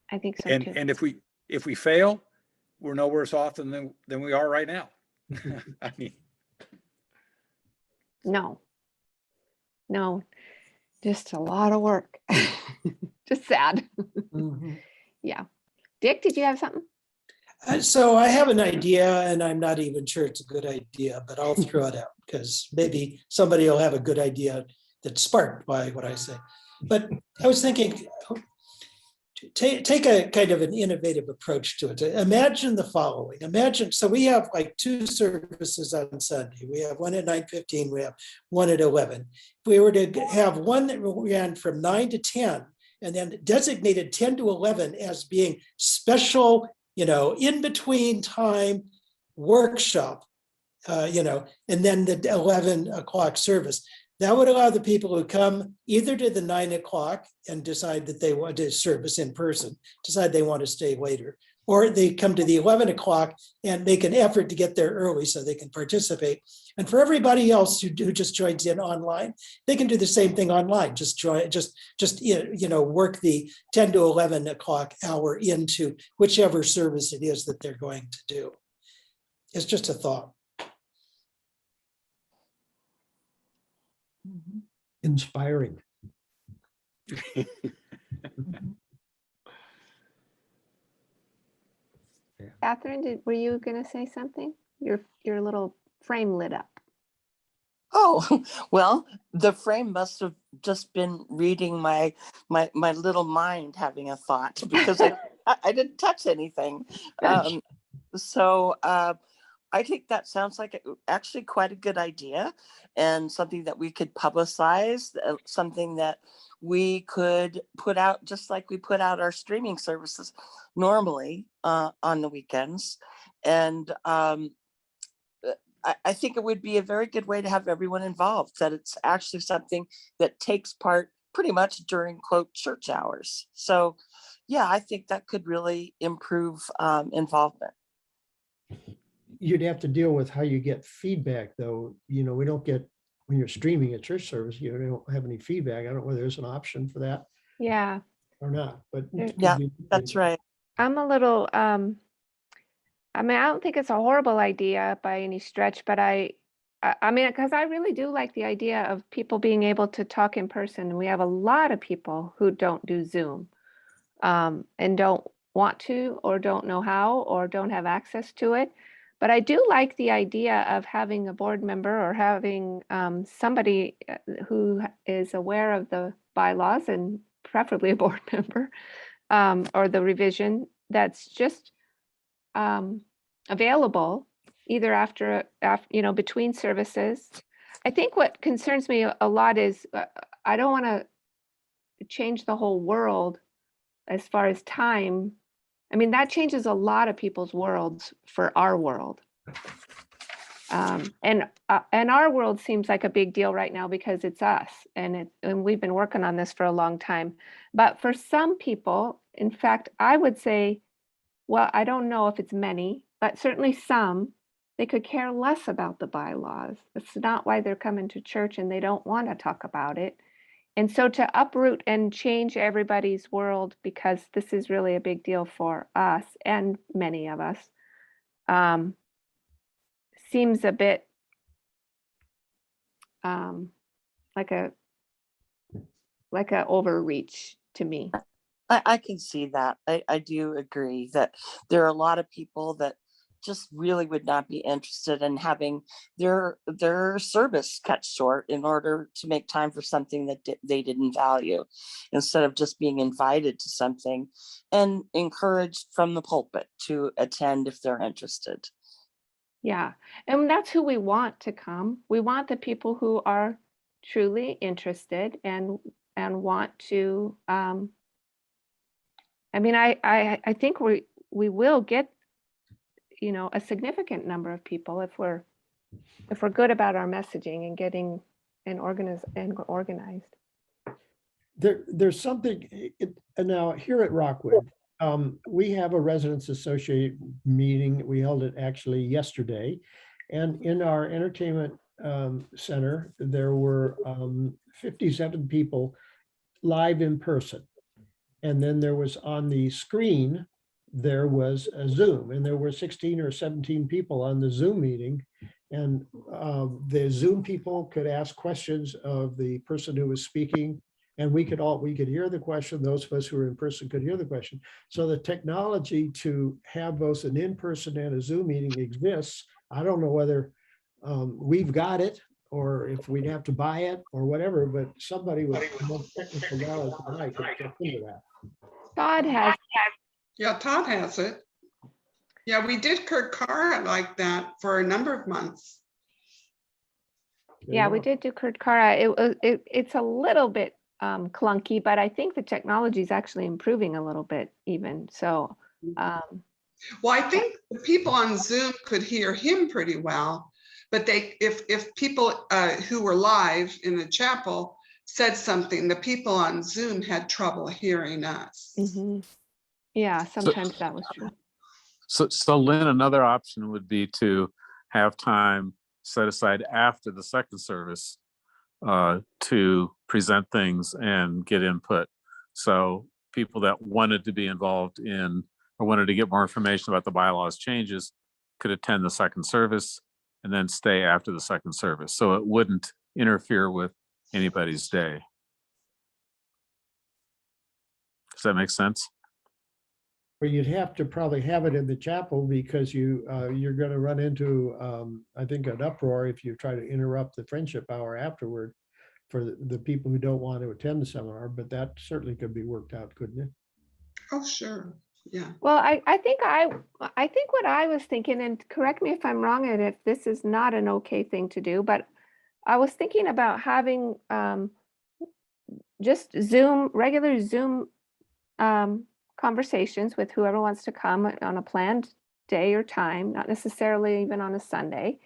I think so
And
too.
and if we fail, we're no worse off than we are right now. I mean,
No, just a lot of work. Just sad.
Mhm.
Yeah. Dick, did you have something?
So I have an idea and I'm not even sure it's a good idea, but I'll throw it out because maybe somebody will have a good idea that's sparked by what I say. But I was thinking, take a kind of an innovative approach to it. Imagine the following. Imagine, so we have like 2 services on Sunday. We have one at 9:15, we have one at 11. If we were to have one that ran from 9 to 10 and then designated 10 to 11 as being special, in between time workshop, and then the 11 o'clock service. That would allow the people who come either to the 9 o'clock and decide that they want to service in person, decide they want to stay later, or they come to the 11 o'clock and make an effort to get there early so they can participate. And for everybody else who just joins in online, they can do the same thing online. Just work the 10 to 11 o'clock hour into whichever service it is that they're going to do. It's just a thought.
Inspiring.
Catherine, were you going to say something? Your little frame lit up.
Oh, well, the frame must have just been reading my little mind having a thought, because I didn't touch anything. So I think that sounds like actually quite a good idea, and something that we could publicize, something that we could put out, just like we put out our streaming services normally on the weekends. And I think it would be a very good way to have everyone involved, that it's actually something that takes part pretty much during, quote, church hours. So yeah, I think that could really improve involvement.
You'd have to deal with how you get feedback, though. We don't get, when you're streaming a church service, you don't have any feedback. I don't know whether there's an option for that
Yeah.
or not, but
Yeah, that's right.
I'm a little, I don't think it's a horrible idea by any stretch, but I mean, because I really do like the idea of people being able to talk in person. We have a lot of people who don't do Zoom and don't want to, or don't know how, or don't have access to it. But I do like the idea of having a board member, or having somebody who is aware of the bylaws, and preferably a board member, or the revision, that's just available either after, between services. I think what concerns me a lot is I don't want to change the whole world as far as time. I mean, that changes a lot of people's worlds for our world. And our world seems like a big deal right now because it's us, and we've been working on this for a long time. But for some people, in fact, I would say, well, I don't know if it's many, but certainly some, they could care less about the bylaws. That's not why they're coming to church, and they don't want to talk about it. And so to uproot and change everybody's world, because this is really a big deal for us and many of us, seems a bit like a overreach to me.
I can see that. I do agree that there are a lot of people that just really would not be interested in having their service cut short in order to make time for something that they didn't value, instead of just being invited to something and encouraged from the pulpit to attend if they're interested.
Yeah, and that's who we want to come. We want the people who are truly interested and want to. I mean, I think we will get, a significant number of people if we're if we're good about our messaging and getting and organized.
There's something, and now here at Rockwood, we have a residents associate meeting. We held it actually yesterday. And in our entertainment center, there were 57 people live in person. And then there was on the screen, there was a Zoom, and there were 16 or 17 people on the Zoom meeting. And the Zoom people could ask questions of the person who was speaking, and we could hear the question. Those of us who were in person could hear the question. So the technology to have both an in-person and a Zoom meeting exists. I don't know whether we've got it or if we'd have to buy it or whatever, but somebody with more technical knowledge than I could check into that.
Todd has,
Yeah, Todd has it. Yeah, we did Kurkara like that for a number of months.
yeah, we did do Kurkara. It's a little bit clunky, but I think the technology is actually improving a little bit even. So,
Well, I think the people on Zoom could hear him pretty well, but if people who were live in the chapel said something, the people on Zoom had trouble hearing us.
yeah, sometimes that was true.
So Lynn, another option would be to have time set aside after the second service to present things and get input. So people that wanted to be involved in or wanted to get more information about the bylaws changes could attend the second service and then stay after the second service. So it wouldn't interfere with anybody's day. Does that make sense?
But you'd have to probably have it in the chapel because you're going to run into, I think, an uproar if you try to interrupt the friendship hour afterward for the people who don't want to attend the seminar. But that certainly could be worked out, couldn't it?
Oh, sure. Yeah.
Well, I think what I was thinking, and correct me if I'm wrong, and if this is not an okay thing to do, but I was thinking about having just regular Zoom conversations with whoever wants to come on a planned day or time, not necessarily even on a Sunday,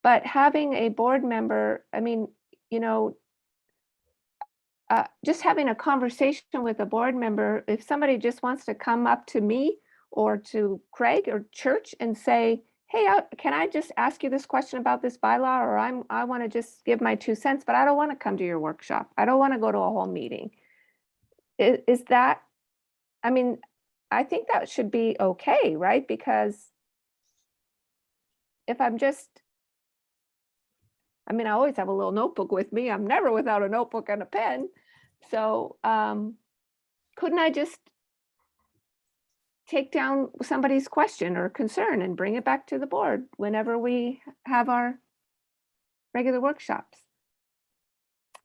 but having a board member, I mean, you know, just having a conversation with a board member, if somebody just wants to come up to me or to Craig or Church and say, hey, can I just ask you this question about this bylaw, or I want to just give my 2 cents, but I don't want to come to your workshop. I don't want to go to a whole meeting. Is that, I mean, I think that should be okay, right? Because if I'm just, I mean, I always have a little notebook with me. I'm never without a notebook and a pen. So couldn't I just take down somebody's question or concern and bring it back to the board whenever we have our regular workshops?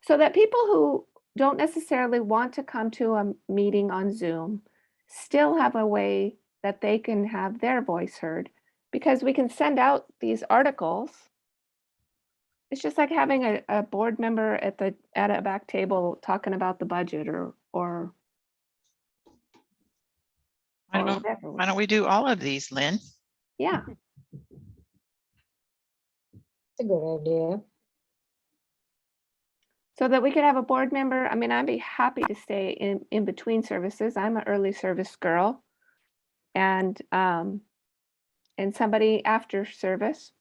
So that people who don't necessarily want to come to a meeting on Zoom still have a way that they can have their voice heard, because we can send out these articles. It's just like having a board member at a back table talking about the budget or whatever.
Why don't we do all of these, Lynn?
Yeah.
It's a good idea.
So that we could have a board member. I mean, I'd be happy to stay in between services. I'm an early service girl, and somebody after service.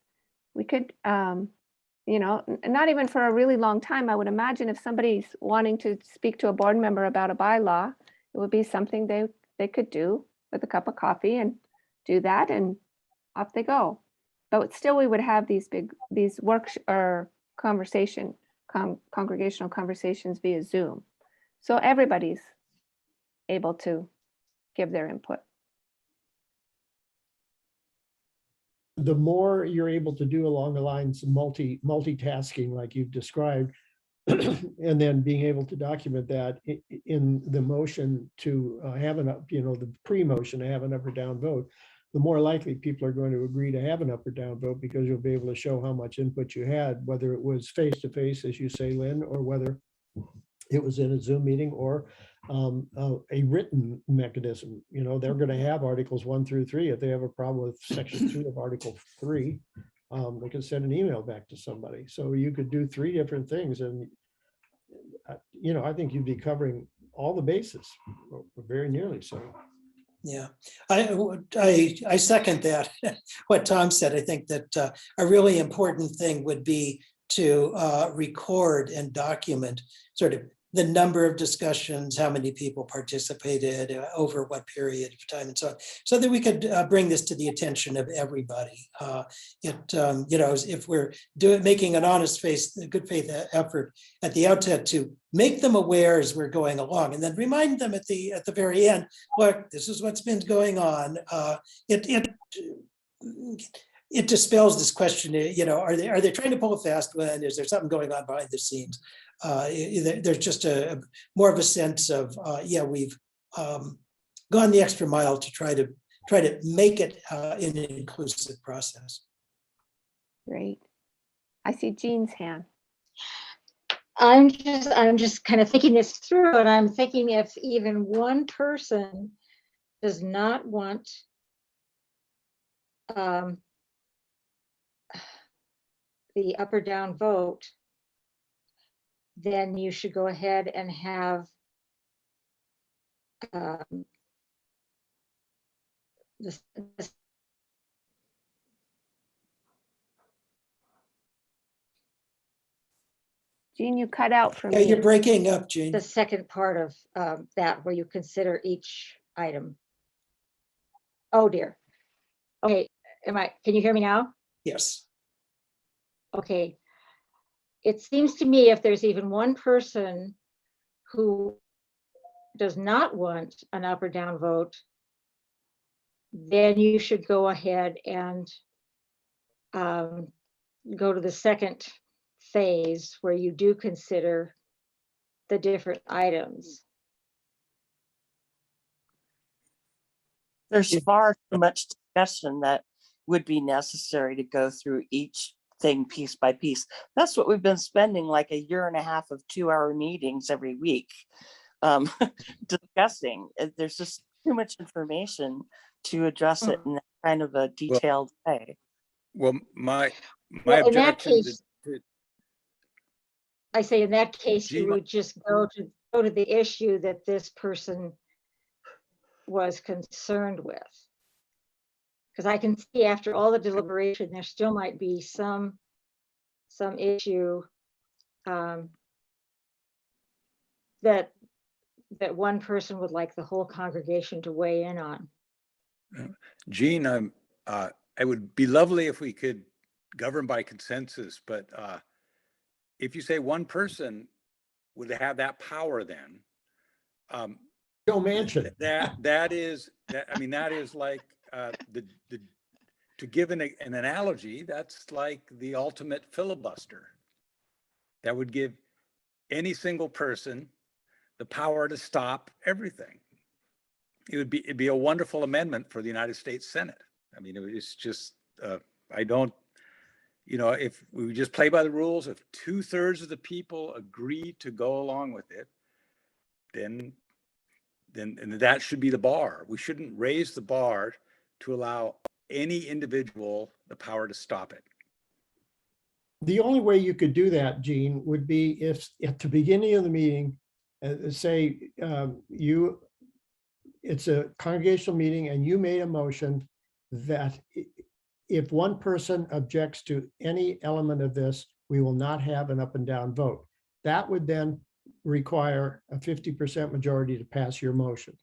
We could, you know, not even for a really long time. I would imagine if somebody's wanting to speak to a board member about a bylaw, it would be something they could do with a cup of coffee and do that, and off they go. But still, we would have these congregational conversations via Zoom. So everybody's able to give their input.
The more you're able to do along the lines of multitasking, like you've described, and then being able to document that in the motion to have the pre-motion to have an up or down vote, the more likely people are going to agree to have an up or down vote, because you'll be able to show how much input you had, whether it was face-to-face, as you say, Lynn, or whether it was in a Zoom meeting or a written mechanism. You know, they're going to have Articles 1 through 3. If they have a problem with Section 2 of Article 3, They can send an email back to somebody. So you could do 3 different things, and I think you'd be covering all the bases, or very nearly so.
Yeah, I second that, what Tom said. I think that a really important thing would be to record and document sort of the number of discussions, how many people participated, over what period of time, and so on, so that we could bring this to the attention of everybody. If we're making an honest good faith effort at the outset to make them aware as we're going along, and then remind them at the very end, look, this is what's been going on. It dispels this question, are they trying to pull a fast one? Is there something going on behind the scenes? There's just more of a sense of, we've gone the extra mile to try to make it an inclusive process.
Great. I see Jean's hand.
I'm just kind of thinking this through, and I'm thinking if even one person does not want the up or down vote, then you should go ahead and have this.
Jean, you cut out for
Yeah,
me.
you're breaking up, Jean.
The second part of that, where you consider each item. Oh dear. Okay, can you hear me now?
Yes.
Okay. It seems to me if there's even one person who does not want an up or down vote, then you should go ahead and go to the second phase where you do consider the different items.
There's far too much discussion that would be necessary to go through each thing piece by piece. That's what we've been spending like a year and a half of 2-hour meetings every week discussing. There's just too much information to address it in that kind of a detailed way.
Well, my
Well, in that
objection
case,
to
I say in that case,
Jean,
you would just go to the issue that this person was concerned with. Because I can see after all the deliberation, there still might be some issue that one person would like the whole congregation to weigh in on.
Jean, it would be lovely if we could govern by consensus, but if you say one person would have that power, then
Joe Manchin.
that is like to give an analogy, that's like the ultimate filibuster. That would give any single person the power to stop everything. It'd be a wonderful amendment for the United States Senate. I mean, it's just if we just play by the rules, if 2/3 of the people agree to go along with it, then that should be the bar. We shouldn't raise the bar to allow any individual the power to stop it.
The only way you could do that, Gene, would be if at the beginning of the meeting, say it's a congregational meeting and you made a motion that if one person objects to any element of this, we will not have an up and down vote. That would then require a 50% majority to pass your motion.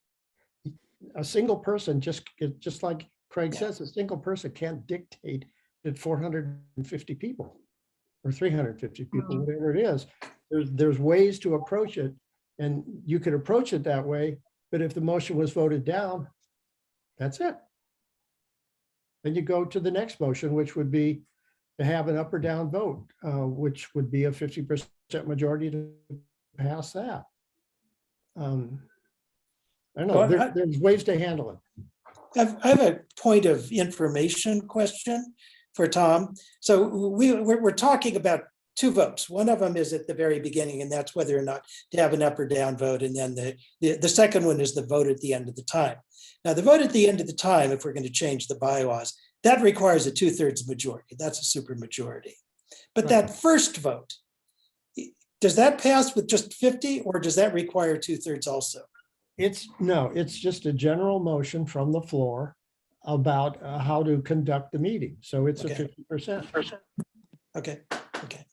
A single person, just like Craig says, a single person can't dictate that 450 people or 350 people, whatever it is. There's ways to approach it, and you could approach it that way, but if the motion was voted down, that's it. Then you go to the next motion, which would be to have an up or down vote, which would be a 50% majority to pass that. I don't know, there's ways to handle it.
I have a point of information question for Tom. So we're talking about 2 votes. One of them is at the very beginning, and that's whether or not to have an up or down vote. And then the second one is the vote at the end of the time. Now, the vote at the end of the time, if we're going to change the bylaws, that requires a 2/3 majority. That's a super majority. But
Right.
that first vote, does that pass with just 50 or does that require 2/3 also?
It's just a general motion from the floor about how to conduct the meeting. So it's a
Okay.
50%.
Okay, okay.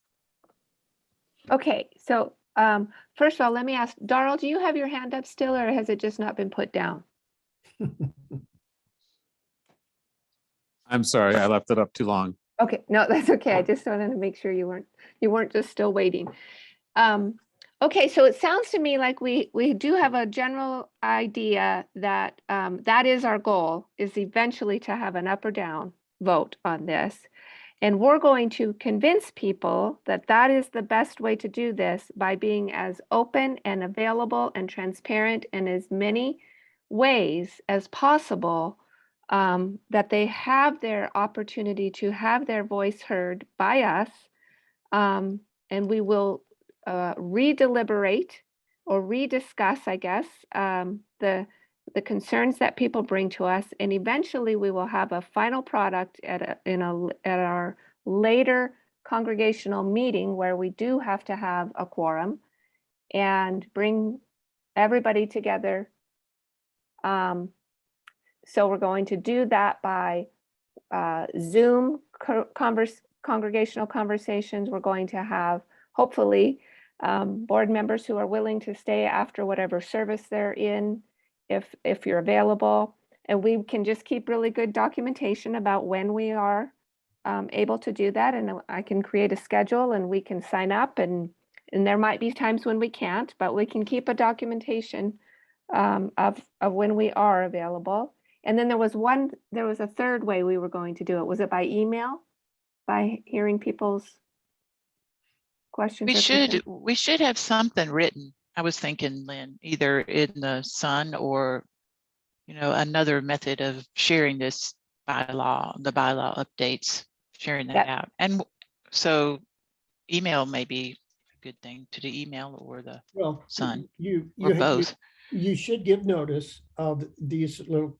Okay, so first of all, let me ask, Darrell, do you have your hand up still, or has it just not been put down?
I'm sorry, I left it up too long.
Okay, no, that's okay. I just wanted to make sure you weren't just still waiting. Okay, so it sounds to me like we do have a general idea that that is our goal, is eventually to have an up or down vote on this. And we're going to convince people that that is the best way to do this by being as open and available and transparent in as many ways as possible, that they have their opportunity to have their voice heard by us. And we will re-deliberate or rediscuss, I guess, the concerns that people bring to us, and eventually we will have a final product at our later congregational meeting where we do have to have a quorum and bring everybody together. So we're going to do that by Zoom congregational conversations. We're going to have, hopefully, board members who are willing to stay after whatever service they're in, if you're available. And we can just keep really good documentation about when we are able to do that. And I can create a schedule and we can sign up, and there might be times when we can't, but we can keep a documentation of when we are available. And then there was a third way we were going to do it. Was it by email? By hearing people's questions?
We should have something written. I was thinking, Lynn, either in the Sun or, another method of sharing this the bylaw updates, sharing that out. And so email may be a good thing to do, email or the Sun, or both.
You should give notice of these little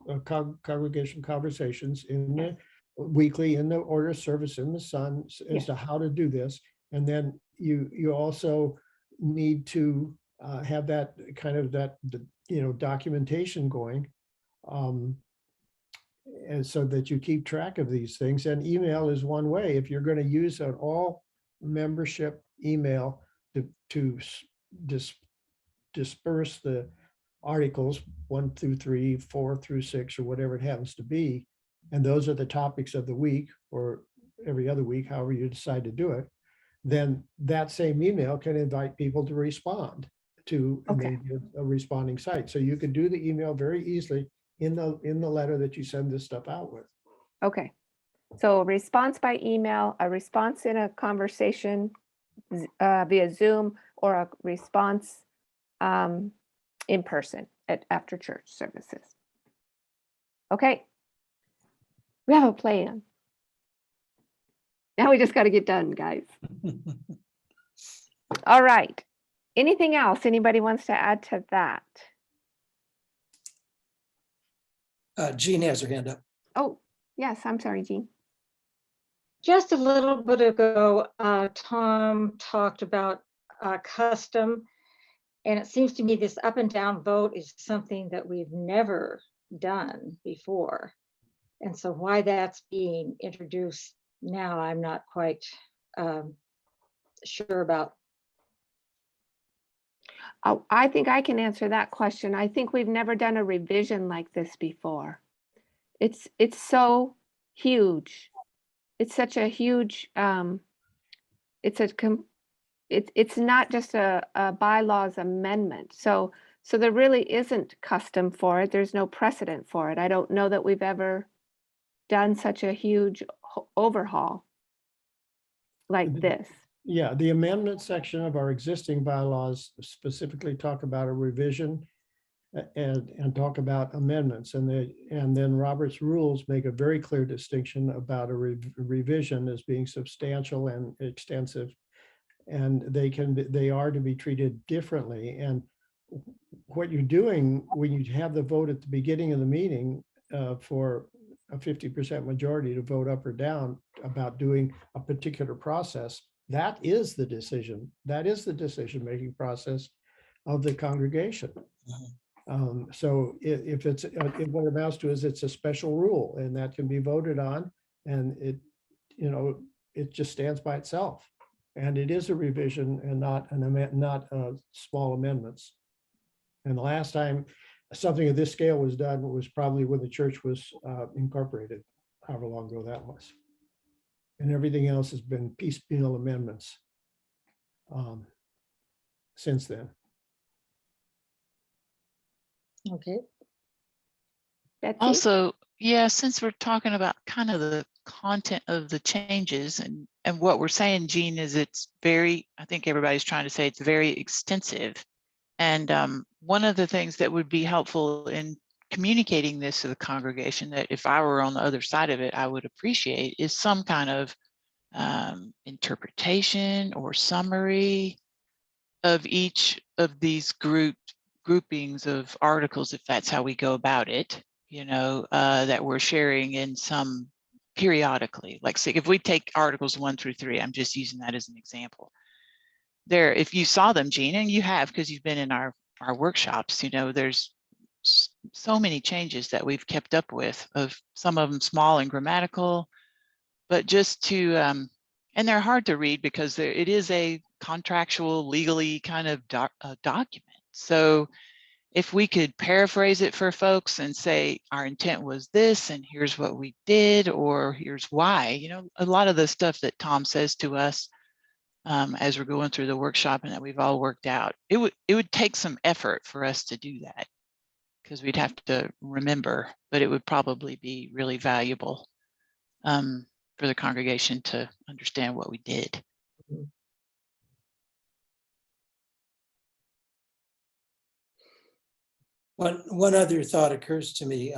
congregation conversations in the weekly, in the order of service in the Sun, as to how to do this. And then you also need to have that kind of documentation going, and so that you keep track of these things. And email is one way. If you're going to use an all membership email to disperse the articles 1 through 3, 4 through 6, or whatever it happens to be, and those are the topics of the week or every other week, however you decide to do it, then that same email can invite people to respond to, and then give a responding site. So you can do the email very easily in the letter that you send this stuff out with.
Okay, so a response by email, a response in a conversation via Zoom, or a response in person at after church services. Okay, we have a plan. Now we just got to get done, guys. All right. Anything else anybody wants to add to that?
Jean has her hand up.
Oh, yes, I'm sorry, Jean.
Just a little bit ago, Tom talked about custom, and it seems to me this up and down vote is something that we've never done before. And so why that's being introduced now, I'm not quite sure about.
Oh, I think I can answer that question. I think we've never done a revision like this before. It's so huge. It's such a huge, it's not just a bylaws amendment. So there really isn't custom for it. There's no precedent for it. I don't know that we've ever done such a huge overhaul like this.
Yeah, the amendment section of our existing bylaws specifically talk about a revision and talk about amendments, and then Robert's rules make a very clear distinction about a revision as being substantial and extensive, and they are to be treated differently. And what you're doing when you have the vote at the beginning of the meeting for a 50% majority to vote up or down about doing a particular process, that is the decision. That is the decision-making process of the congregation. So if it's, if what it amounts to is it's a special rule and that can be voted on, and it, you know, it just stands by itself. And it is a revision and not an amendment, not small amendments. And the last time something of this scale was done was probably when the church was incorporated, however long ago that was. And everything else has been piecemeal amendments since then.
Okay.
Betsy?
Also, yeah, since we're talking about kind of the content of the changes and what we're saying, Jean, is it's very, I think everybody's trying to say it's very extensive. And one of the things that would be helpful in communicating this to the congregation, that if I were on the other side of it, I would appreciate, is some kind of interpretation or summary of each of these groupings of articles, if that's how we go about it, you know, that we're sharing in some periodically. Like, say, if we take articles 1 through 3, I'm just using that as an example. There, if you saw them, Jean, and you have, because you've been in our workshops, you know, there's so many changes that we've kept up with, of some of them small and grammatical, but just to, and they're hard to read because it is a contractual, legally kind of document. So if we could paraphrase it for folks and say, our intent was this, and here's what we did, or here's why, you know, a lot of the stuff that Tom says to us as we're going through the workshop and that we've all worked out, it would take some effort for us to do that, because we'd have to remember, but it would probably be really valuable for the congregation to understand what we did.
One other thought occurs to me,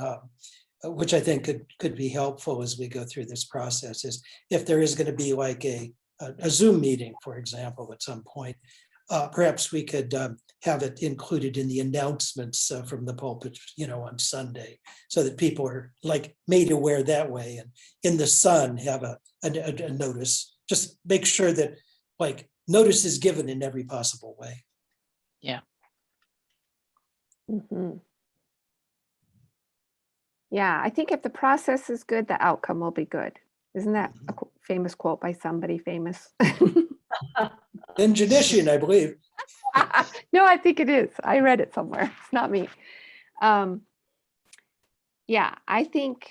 which I think could be helpful as we go through this process, is if there is going to be like a Zoom meeting, for example, at some point, perhaps we could have it included in the announcements from the pulpit, you know, on Sunday, so that people are like made aware that way. And in the Sun, have a notice. Just make sure that like notice is given in every possible way.
Yeah.
Mm-hmm. Yeah, I think if the process is good, the outcome will be good. Isn't that a famous quote by somebody famous?
In Judician, I believe.
No, I think it is. I read it somewhere. It's not me. Yeah, I think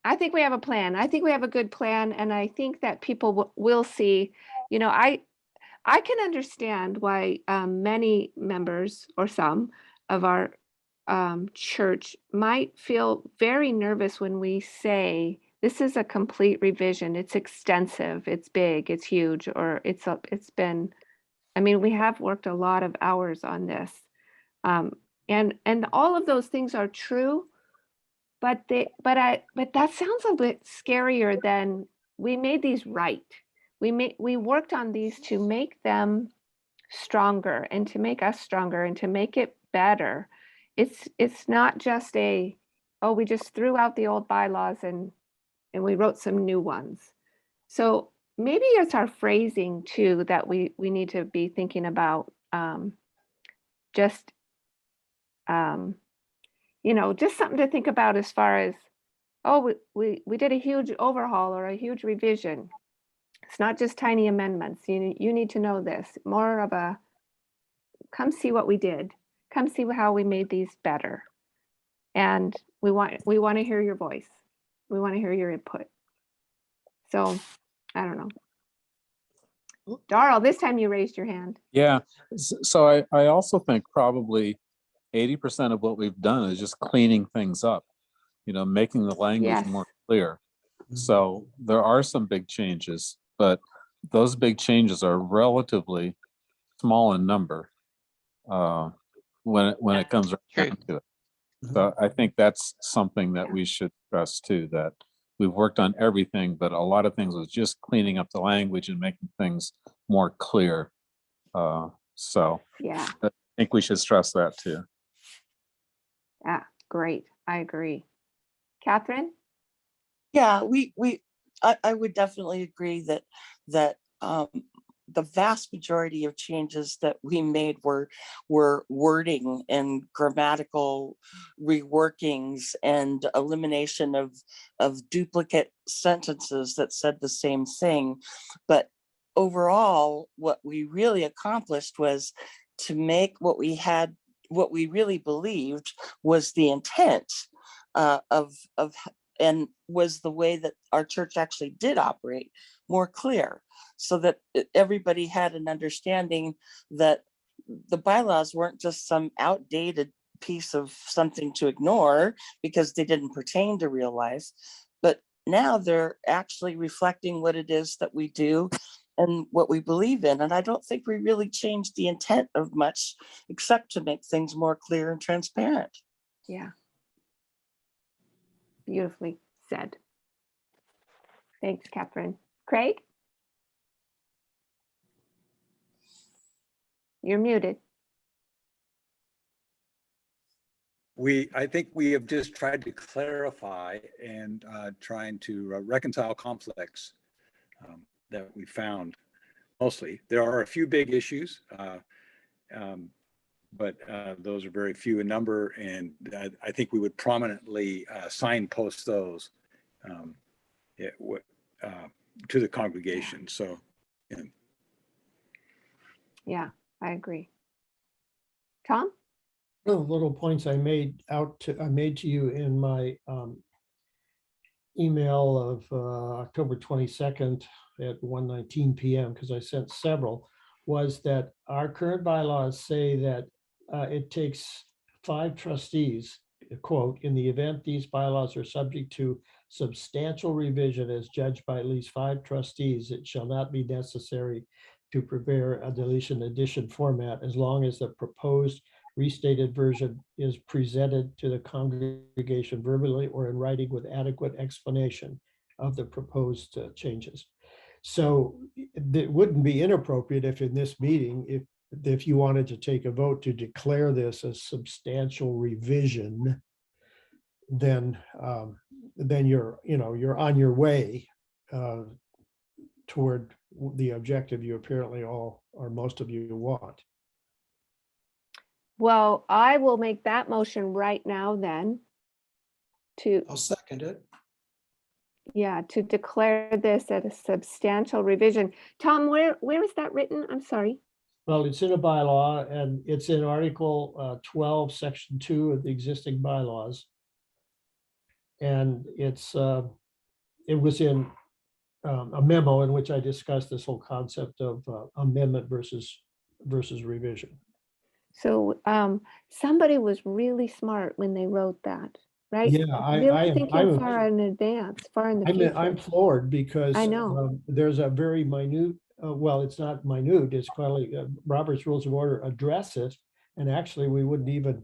we have a plan. I think we have a good plan, and I think that people will see. You know, I can understand why many members or some of our church might feel very nervous when we say this is a complete revision. It's extensive, it's big, it's huge, or it's been. I mean, we have worked a lot of hours on this, and all of those things are true. But that sounds a bit scarier than we made these right. We worked on these to make them stronger and to make us stronger and to make it better. It's not just we just threw out the old bylaws and we wrote some new ones. So maybe it's our phrasing too that we need to be thinking about. Just you know, just something to think about as far as, we did a huge overhaul or a huge revision. It's not just tiny amendments. You need to know this. More of a, come see what we did. Come see how we made these better. And we want to hear your voice. We want to hear your input. So, I don't know. Darrell, this time you raised your hand.
Yeah, so I also think probably 80% of what we've done is just cleaning things up, you know, making the language more clear. So there are some big changes, but those big changes are relatively small in number when it comes down to it. So I think that's something that we should stress too, that we've worked on everything, but a lot of things was just cleaning up the language and making things more clear. So
yeah,
I think we should stress that too.
Yeah, great. I agree. Catherine?
Yeah, I would definitely agree that the vast majority of changes that we made were wording and grammatical reworkings and elimination of duplicate sentences that said the same thing. But overall, what we really accomplished was to make what we really believed was the intent of and was the way that our church actually did operate more clear, so that everybody had an understanding that the bylaws weren't just some outdated piece of something to ignore because they didn't pertain to real life, but now they're actually reflecting what it is that we do and what we believe in. And I don't think we really changed the intent of much, except to make things more clear and transparent.
Yeah. Beautifully said. Thanks, Catherine. Craig? You're muted.
I think we have just tried to clarify and trying to reconcile conflicts that we found mostly. There are a few big issues, but those are very few in number, and I think we would prominently signpost those to the congregation. So, yeah.
Yeah, I agree. Tom?
Little points I made to you in my email of October 22nd at 1:19 p.m. because I sent several, was that our current bylaws say that it takes 5 trustees, quote, in the event these bylaws are subject to substantial revision as judged by at least 5 trustees, it shall not be necessary to prepare a deletion addition format as long as the proposed restated version is presented to the congregation verbally or in writing with adequate explanation of the proposed changes. So it wouldn't be inappropriate if in this meeting, if you wanted to take a vote to declare this a substantial revision, then you're on your way toward the objective you apparently all, or most of you, want.
Well, I will make that motion right now then
I'll second it.
to declare this at a substantial revision. Tom, where is that written? I'm sorry.
Well, it's in a bylaw and it's in Article 12, Section 2 of the existing bylaws. And it was in a memo in which I discussed this whole concept of amendment versus revision.
So somebody was really smart when they wrote that, right?
Yeah,
Really thinking far in advance, far in the future.
I'm floored because
I know.
There's a very minute, well, it's not minute, it's called Robert's Rules of Order address it. And actually, we wouldn't even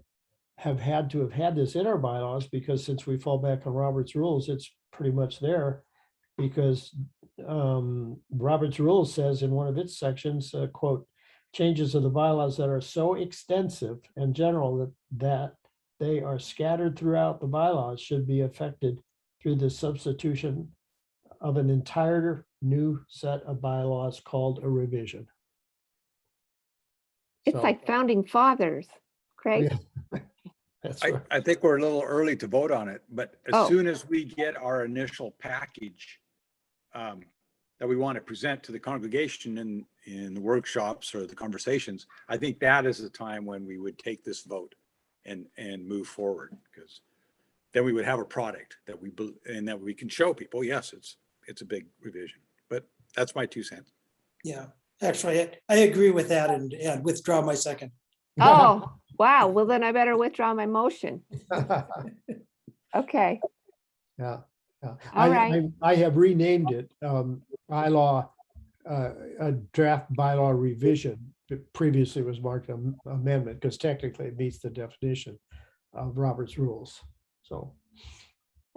have had to have had this in our bylaws because since we fall back on Robert's rules, it's pretty much there. Because Robert's Rules says in one of its sections, quote, changes of the bylaws that are so extensive and general that they are scattered throughout the bylaws should be effected through the substitution of an entire new set of bylaws called a revision.
It's
So,
like founding fathers, Craig.
yeah, that's right.
I think we're a little early to vote on it, but as soon as we get our initial package that we want to present to the congregation in the workshops or the conversations, I think that is the time when we would take this vote and move forward, because then we would have a product that we can show people, yes, it's a big revision. But that's my 2 cents.
Yeah, actually, I agree with that and withdraw my second.
Oh, wow. Well, then I better withdraw my motion. Okay.
Yeah.
All right.
I have renamed it bylaw, a draft bylaw revision. Previously it was marked amendment because technically it meets the definition of Robert's Rules. So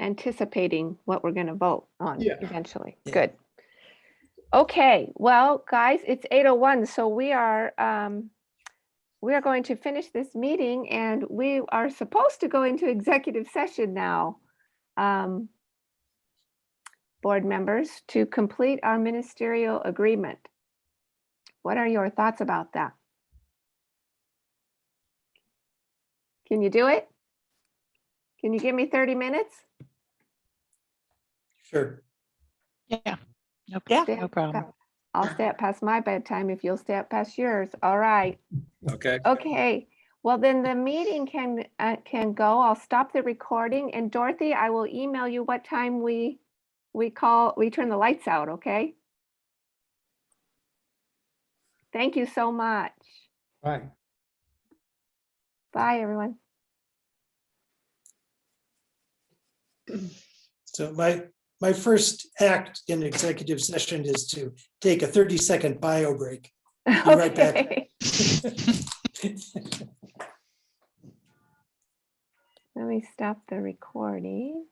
Anticipating what we're going to vote on eventually.
Yeah.
Good. Okay. Well, guys, it's 8:01, so we are going to finish this meeting, and we are supposed to go into executive session now. board members, to complete our ministerial agreement. What are your thoughts about that? Can you do it? Can you give me 30 minutes?
Sure.
Yeah. No,
Yeah.
Stay
no
up
problem.
pa- I'll stay up past my bedtime if you'll stay up past yours. All right.
Okay.
Okay. Well, then the meeting can go. I'll stop the recording. And Dorothy, I will email you what time we turn the lights out, okay? Thank you so much.
Right.
Bye, everyone.
So my first act in executive session is to take a 30-second bio break. Be right back.
Okay. Let me stop the recording.